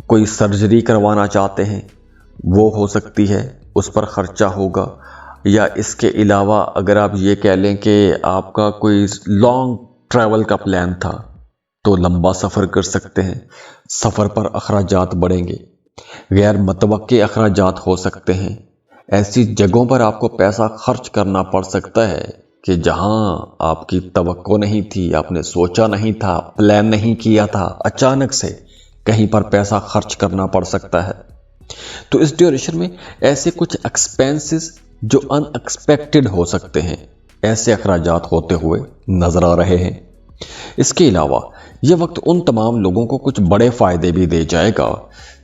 A: कोई सर्जरी करवाना चाहते हैं वो हो सकती है, उस पर ख़र्चा होगा। या इसके अलावा अगर आप ये कह लें कि आपका कोई लॉन्ग ट्रैवल का प्लान था तो लंबा सफ़र कर सकते हैं, सफ़र पर अखराजात बढ़ेंगे, गैर मतवक्के अखराजात हो सकते हैं। ऐसी जगहों पर आपको पैसा खर्च करना पड़ सकता है कि जहां आपकी तवक्को नहीं थी, आपने सोचा नहीं था, प्लान नहीं किया था, अचानक से कहीं पर पैसा खर्च करना पड़ सकता है। तो इस ड्यूरेशन में ऐसे कुछ एक्सपेंसेस जो अनएक्सपेक्टेड हो सकते हैं, ऐसे अखराजात होते हुए नजर आ रहे हैं। इसके अलावा यह वक्त उन तमाम लोगों को कुछ बड़े फ़ायदे भी दे जाएगा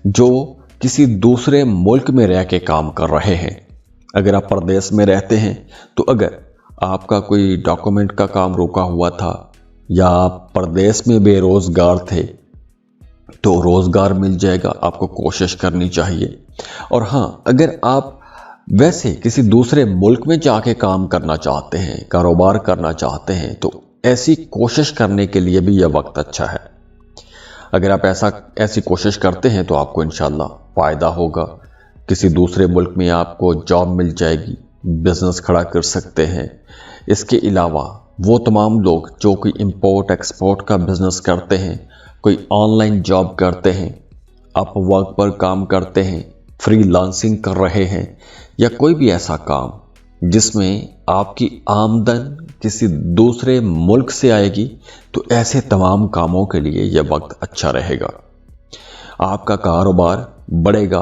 A: जो किसी दूसरे मुल्क में रह के काम कर रहे हैं। अगर आप परदेश में रहते हैं तो अगर आपका कोई डॉक्यूमेंट का काम रुका हुआ था या आप परदेश में बेरोज़गार थे तो रोज़गार मिल जाएगा, आपको कोशिश करनी चाहिए। और हाँ, अगर आप वैसे किसी दूसरे मुल्क में जाके काम करना चाहते हैं, कारोबार करना चाहते हैं, तो ऐसी कोशिश करने के लिए भी यह वक्त अच्छा है। अगर आप ऐसी कोशिश करते हैं तो आपको इंशाल्लाह फ़ायदा होगा। किसी दूसरे मुल्क में आपको जॉब मिल जाएगी, बिजनेस खड़ा कर सकते हैं। इसके अलावा वो तमाम लोग जो कोई इंपोर्ट एक्सपोर्ट का बिजनेस करते हैं, कोई ऑनलाइन जॉब करते हैं, अपवर्क पर काम करते हैं, फ्रीलांसिंग कर रहे हैं, या कोई भी ऐसा काम जिसमें आपकी आमदन किसी दूसरे मुल्क से आएगी, तो ऐसे तमाम कामों के लिए यह वक्त अच्छा रहेगा। आपका कारोबार बढ़ेगा,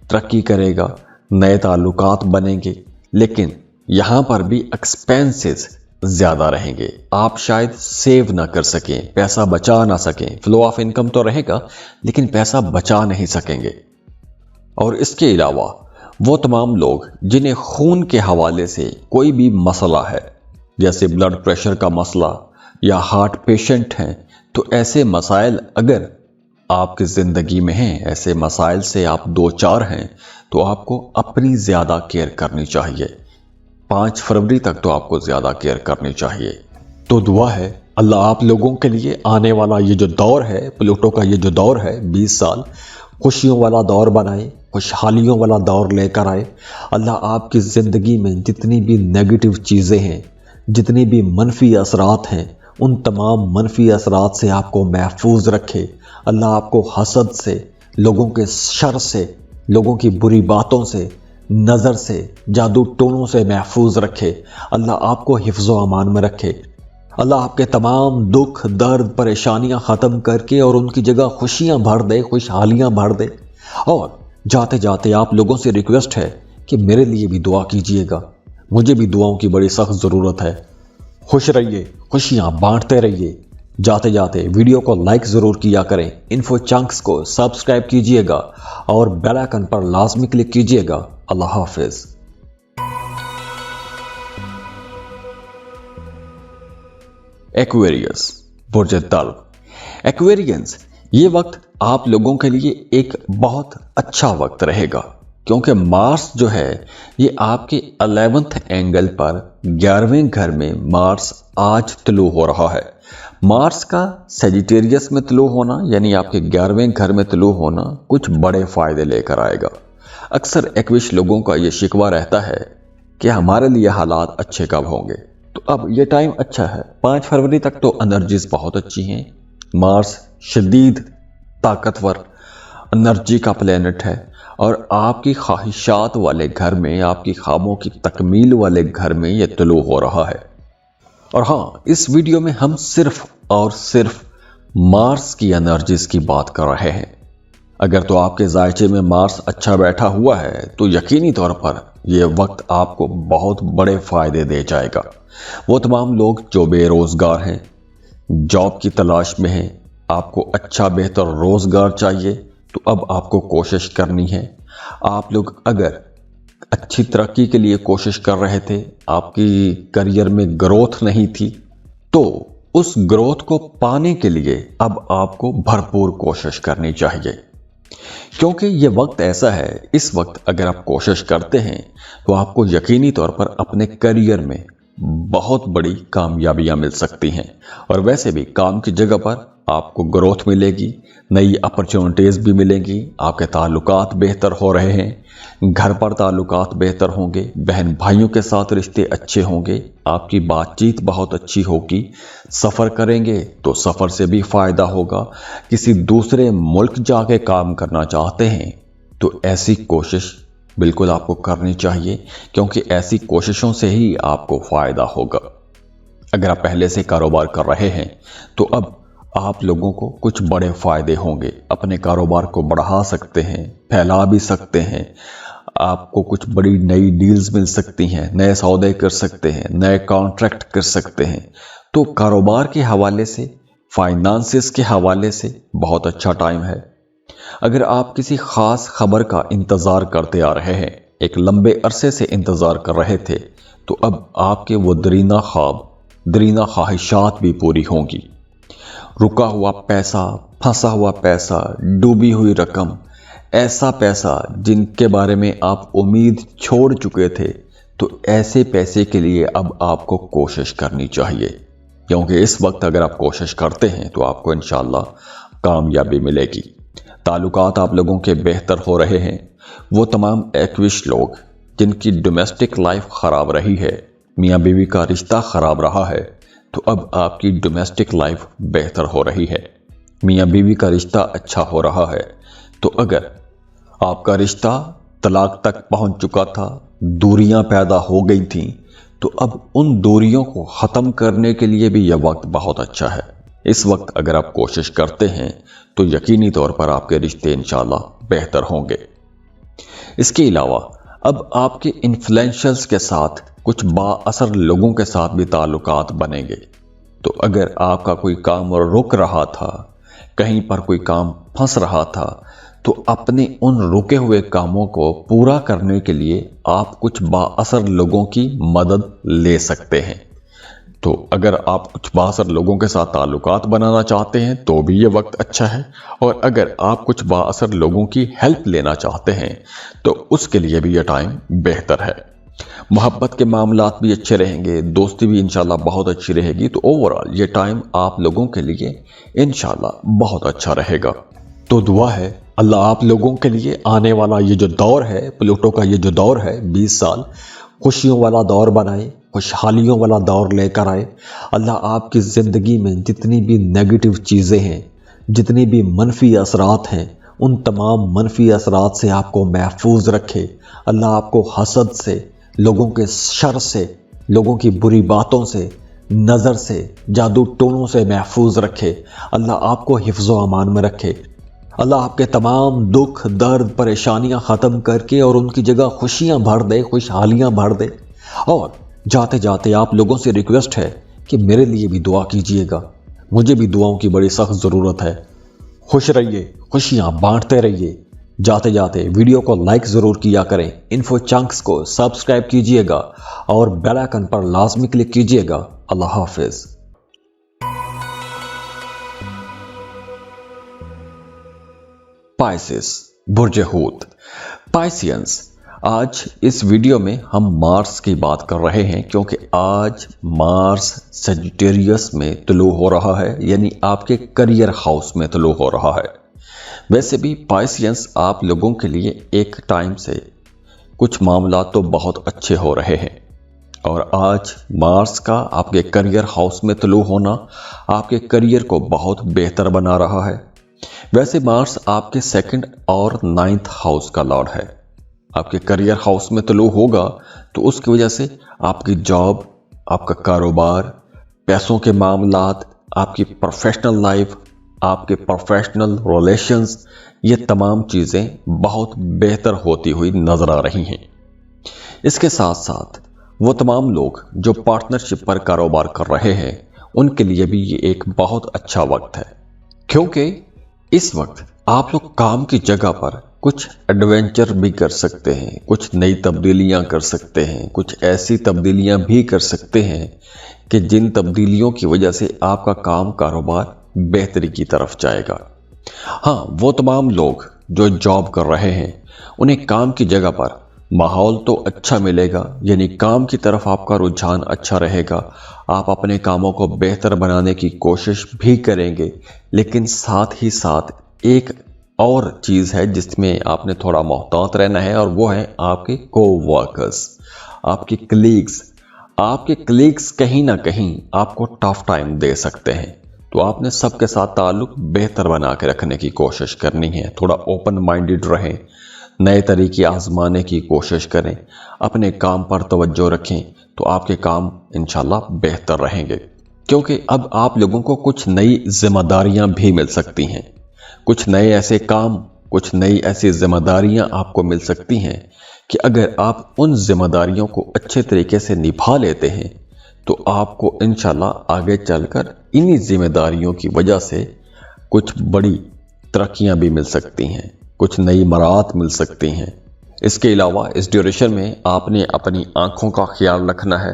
A: तरक्की करेगा, नए ताल्लुकात बनेंगे, लेकिन यहाँ पर भी एक्सपेंसेस ज़्यादा रहेंगे। आप शायद सेव ना कर सकें, पैसा बचा ना सकें। फ्लो ऑफ इनकम तो रहेगा लेकिन पैसा बचा नहीं सकेंगे। और इसके अलावा वो तमाम लोग जिन्हें खून के हवाले से कोई भी मसला है, जैसे ब्लड प्रेशर का मसला या हार्ट पेशेंट हैं, तो ऐसे मसाइल अगर आपकी ज़िंदगी में हैं, ऐसे मसाइल से आप दो चार हैं, तो आपको अपनी ज़्यादा केयर करनी चाहिए। 5 फरवरी तक तो आपको ज़्यादा केयर करनी चाहिए। तो दुआ है अल्लाह आप लोगों के लिए आने वाला ये जो दौर है, प्लूटो का ये जो दौर है 20 साल, खुशियों वाला दौर बनाए, खुशहालियों वाला दौर लेकर आए। अल्लाह आपकी ज़िंदगी में जितनी भी नेगेटिव चीज़ें हैं, जितनी भी मनफी असरात हैं, उन तमाम मनफी असरात से आपको महफूज रखे। अल्लाह आपको हसद से, लोगों के शर से, लोगों की बुरी बातों से, नज़र से, जादू टोनों से महफूज रखे। अल्लाह आपको हिफ्ज़ व अमान में रखे। اللہ آپ کے تمام دکھ درد پریشانیاں ختم کر کے اور ان کی جگہ خوشیاں بھر دے، خوشحالیاں بھر دے۔ اور جاتے جاتے آپ لوگوں سے ریکویسٹ ہے کہ میرے لیے بھی دعا کیجئے گا، مجھے بھی دعاؤں کی بڑی سخت ضرورت ہے۔ خوش رہیے، خوشیاں بانٹتے رہیے۔ جاتے جاتے ویڈیو کو لائک ضرور کیا کریں، انفو چنکس کو سبسکرائب کیجئے گا اور بیل آئیکن پر لازمی کلک کیجئے گا۔ اللہ حافظ۔ ایکویریس، برج الدلو۔ ایکویرینز، یہ وقت آپ لوگوں کے لیے ایک بہت اچھا وقت رہے گا، کیونکہ مارس جو ہے یہ آپ کے 11ویں اینگل پر 11ویں گھر میں مارس آج طلوع ہو رہا ہے۔ مارس کا سیجیٹیریس میں طلوع ہونا یعنی آپ کے 11ویں گھر میں طلوع ہونا کچھ بڑے فائدے لے کر آئے گا۔ اکثر ایکویش لوگوں کا یہ شکوہ رہتا ہے کہ ہمارے لیے حالات اچھے کب ہوں گے، تو اب یہ ٹائم اچھا ہے۔ 5 فروری تک تو انرجیز بہت اچھی ہیں۔ مارس شدید طاقتور انرجی کا پلینٹ ہے اور آپ کی خواہشات والے گھر میں، آپ کی خوابوں کی تکمیل والے گھر میں یہ طلوع ہو رہا ہے۔ اور ہاں، اس ویڈیو میں ہم صرف اور صرف مارس کی انرجیز کی بات کر رہے ہیں۔ اگر تو آپ کے ذائچے میں مارس اچھا بیٹھا ہوا ہے تو یقینی طور پر یہ وقت آپ کو بہت بڑے فائدے دے جائے گا۔ وہ تمام لوگ جو بے روزگار ہیں، جاب کی تلاش میں ہیں، آپ کو اچھا بہتر روزگار چاہیے، تو اب آپ کو کوشش کرنی ہے۔ آپ لوگ اگر اچھی ترقی کے لیے کوشش کر رہے تھے، آپ کی کریئر میں گروتھ نہیں تھی، تو اس گروتھ کو پانے کے لیے اب آپ کو بھرپور کوشش کرنی چاہیے، کیونکہ یہ وقت ایسا ہے، اس وقت اگر آپ کوشش کرتے ہیں تو آپ کو یقینی طور پر اپنے کریئر میں بہت بڑی کامیابیاں مل سکتی ہیں۔ اور ویسے بھی کام کی جگہ پر آپ کو گروتھ ملے گی، نئی اپرچونٹیز بھی ملیں گی، آپ کے تعلقات بہتر ہو رہے ہیں، گھر پر تعلقات بہتر ہوں گے، بہن بھائیوں کے ساتھ رشتے اچھے ہوں گے، آپ کی بات چیت بہت اچھی ہوگی، سفر کریں گے تو سفر سے بھی فائدہ ہوگا، کسی دوسرے ملک جا کے کام کرنا چاہتے ہیں تو ایسی کوشش بالکل آپ کو کرنی چاہیے، کیونکہ ایسی کوششوں سے ہی آپ کو فائدہ ہوگا۔ اگر آپ پہلے سے کاروبار کر رہے ہیں تو اب آپ لوگوں کو کچھ بڑے فائدے ہوں گے، اپنے کاروبار کو بڑھا سکتے ہیں، پھیلا بھی سکتے ہیں، آپ کو کچھ بڑی نئی ڈیلز مل سکتی ہیں، نئے سودے کر سکتے ہیں، نئے کانٹریکٹ کر سکتے ہیں۔ تو کاروبار کے حوالے سے، فائنانسز کے حوالے سے بہت اچھا ٹائم ہے۔ اگر آپ کسی خاص خبر کا انتظار کرتے آ رہے ہیں، ایک لمبے عرصے سے انتظار کر رہے تھے، تو اب آپ کے وہ درینہ خواب، درینہ خواہشات بھی پوری ہوں گی۔ رکا ہوا پیسہ، پھنسا ہوا پیسہ، ڈوبی ہوئی رقم، ایسا پیسہ جن کے بارے میں آپ امید چھوڑ چکے تھے، تو ایسے پیسے کے لیے اب آپ کو کوشش کرنی چاہیے، کیونکہ اس وقت اگر آپ کوشش کرتے ہیں تو آپ کو انشاءاللہ کامیابی ملے گی۔ تعلقات آپ لوگوں کے بہتر ہو رہے ہیں۔ وہ تمام ایکویش لوگ جن کی ڈومیسٹک لائف خراب رہی ہے، میاں بیوی کا رشتہ خراب رہا ہے، تو اب آپ کی ڈومیسٹک لائف بہتر ہو رہی ہے، میاں بیوی کا رشتہ اچھا ہو رہا ہے۔ تو اگر آپ کا رشتہ طلاق تک پہنچ چکا تھا، دوریاں پیدا ہو گئی تھیں، تو اب ان دوریوں کو ختم کرنے کے لیے بھی یہ وقت بہت اچھا ہے۔ اس وقت اگر آپ کوشش کرتے ہیں تو یقینی طور پر آپ کے رشتے انشاءاللہ بہتر ہوں گے۔ اس کے علاوہ اب آپ کے انفلوئنشلز کے ساتھ کچھ با اثر لوگوں کے ساتھ بھی تعلقات بنیں گے۔ تو اگر آپ کا کوئی کام رک رہا تھا، کہیں پر کوئی کام پھنس رہا تھا، تو اپنے ان رکے ہوئے کاموں کو پورا کرنے کے لیے آپ کچھ با اثر لوگوں کی مدد لے سکتے ہیں۔ تو اگر آپ کچھ با اثر لوگوں کے ساتھ تعلقات بنانا چاہتے ہیں تو بھی یہ وقت اچھا ہے، اور اگر آپ کچھ با اثر لوگوں کی ہیلپ لینا چاہتے ہیں تو اس کے لیے بھی یہ ٹائم بہتر ہے۔ محبت کے معاملات بھی اچھے رہیں گے، دوستی بھی انشاءاللہ بہت اچھی رہے گی۔ تو اوورآل یہ ٹائم آپ لوگوں کے لیے انشاءاللہ بہت اچھا رہے گا۔ تو دعا ہے اللہ آپ لوگوں کے لیے آنے والا یہ جو دور ہے، پلوٹو کا یہ جو دور ہے 20 سال، خوشیوں والا دور بنائے، خوشحالیوں والا دور لے کر آئے۔ اللہ آپ کی زندگی میں جتنی بھی نیگیٹو چیزیں ہیں، جتنی بھی منفی اثرات ہیں، ان تمام منفی اثرات سے آپ کو محفوظ رکھے۔ اللہ آپ کو حسد سے، لوگوں کے شر سے، لوگوں کی بری باتوں سے، नज़र से, जादू टोनों से महफूज रखे। अल्लाह आपको हिफ्ज़ व अमान में रखे। अल्लाह आपके तमाम दुख, दर्द, परेशानियां ख़त्म करके और उनकी जगह खुशियां भर दे, खुशहालियां भर दे। और जाते जाते आप लोगों से रिक्वेस्ट है कि मेरे लिए भी दुआ कीजिएगा। मुझे भी दुआओं की बड़ी सख्त ज़रूरत है। खुश रहिए, खुशियां बांटते रहिए। जाते जाते वीडियो को लाइक ज़रूर किया करें, इन्फो चंक्स को सब्सक्राइब कीजिएगा और बेल आइकन पर लाजमी क्लिक कीजिएगा। अल्लाह हाफिज़। पाइसेस, बुर्ज हूत, पाइसियंस। आज इस वीडियो में हम मार्स की बात कर रहे हैं क्योंकि आज मार्स सजिटेरियस में तुलू हो रहा है, यानी आपके करियर हाउस में तुलू हो रहा है। वैसे भी पाइसियंस आप लोगों के लिए एक टाइम से कुछ मामला तो बहुत अच्छे हो रहे हैं और आज मार्स का आपके करियर हाउस में तुलू होना आपके करियर को बहुत बेहतर बना रहा है। वैसे मार्स आपके 2nd और 9th हाउस का लॉर्ड है। आपके करियर हाउस में तुलू होगा तो उसकी वजह से आपकी जॉब, आपका कारोबार, पैसों के मामलात, आपकी प्रोफेशनल लाइफ, आपके प्रोफेशनल रिलेशंस, ये तमाम चीज़ें बहुत बेहतर होती हुई नजर आ रही हैं। इसके साथ साथ वो तमाम लोग जो पार्टनरशिप पर कारोबार कर रहे हैं उनके लिए भी ये एक बहुत अच्छा वक्त है, क्योंकि इस वक्त आप लोग काम की जगह पर कुछ एडवेंचर भी कर सकते हैं, कुछ नई तब्दीलियां कर सकते हैं, कुछ ऐसी तब्दीलियां भी कर सकते हैं कि जिन तब्दीलियों की वजह से आपका काम कारोबार बेहतरी की तरफ जाएगा। हाँ, वो तमाम लोग जो जॉब कर रहे हैं उन्हें काम की जगह पर माहौल तो अच्छा मिलेगा, यानी काम की तरफ आपका रुझान अच्छा रहेगा। आप अपने कामों को बेहतर बनाने की कोशिश भी करेंगे, लेकिन साथ ही साथ एक और चीज़ है जिसमें आपने थोड़ा मोहतात रहना है और वो है आपके कोवर्कर्स, आपके कलीग्स। आपके कलीग्स कहीं ना कहीं आपको टफ टाइम दे सकते हैं, तो आपने सबके साथ ताल्लुक बेहतर बना के रखने की कोशिश करनी है। थोड़ा ओपन माइंडेड रहें, नए तरीके आजमाने की कोशिश करें, अपने काम पर तवज्जो रखें, तो आपके काम इंशाल्लाह बेहतर रहेंगे। क्योंकि अब आप लोगों को कुछ नई जिम्मेदारियां भी मिल सकती हैं, कुछ नए ऐसे काम, कुछ नई ऐसी जिम्मेदारियां आपको मिल सकती हैं कि अगर आप उन जिम्मेदारियों को अच्छे तरीके से निभा लेते हैं तो आपको इंशाल्लाह आगे चलकर इन्हीं जिम्मेदारियों की वजह से कुछ बड़ी तरक्कियां भी मिल सकती हैं, कुछ नई मराहत मिल सकती हैं। इसके अलावा इस ड्यूरेशन में आपने अपनी आंखों का ख्याल रखना है।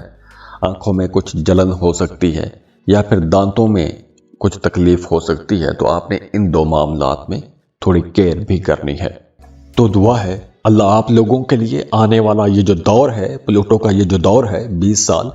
A: आंखों में कुछ जलन हो सकती है या फिर दांतों में कुछ तकलीफ हो सकती है, तो आपने इन 2 मामलात में थोड़ी केयर भी करनी है। तो दुआ है अल्लाह आप लोगों के लिए आने वाला ये जो दौर है, प्लूटो का ये जो दौर है 20 साल,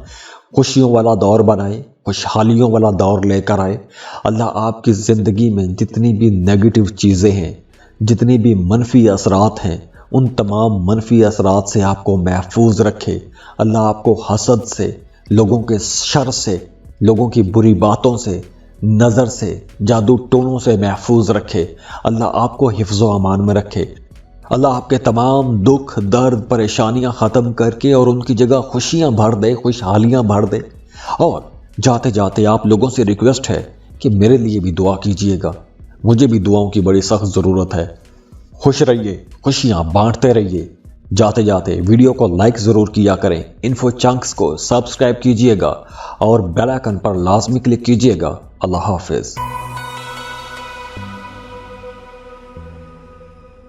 A: खुशियों वाला दौर बनाए, खुशहालियों वाला दौर लेकर आए। अल्लाह आपकी ज़िंदगी में जितनी भी नेगेटिव चीज़ें हैं, जितनी भी मनफी असरात हैं, उन तमाम मनफी असरात से आपको महफूज रखे। अल्लाह आपको हसद से, लोगों के शर से, लोगों की बुरी बातों से, नज़र से, जादू टोनों से महफूज रखे। अल्लाह आपको हिफ्ज़ व अमान में रखे। अल्लाह आपके तमाम दुख, दर्द, परेशानियां ख़त्म करके और उनकी जगह खुशियां भर दे, खुशहालियां भर दे। और जाते जाते आप लोगों से रिक्वेस्ट है कि मेरे लिए भी दुआ कीजिएगा। मुझे भी दुआओं की बड़ी सख्त ज़रूरत है। खुश रहिए, खुशियां बांटते रहिए। जाते जाते वीडियो को लाइक ज़रूर किया करें, इन्फो चंक्स को सब्सक्राइब कीजिएगा और बेल आइकन पर लाजमी क्लिक कीजिएगा। अल्लाह हाफिज़।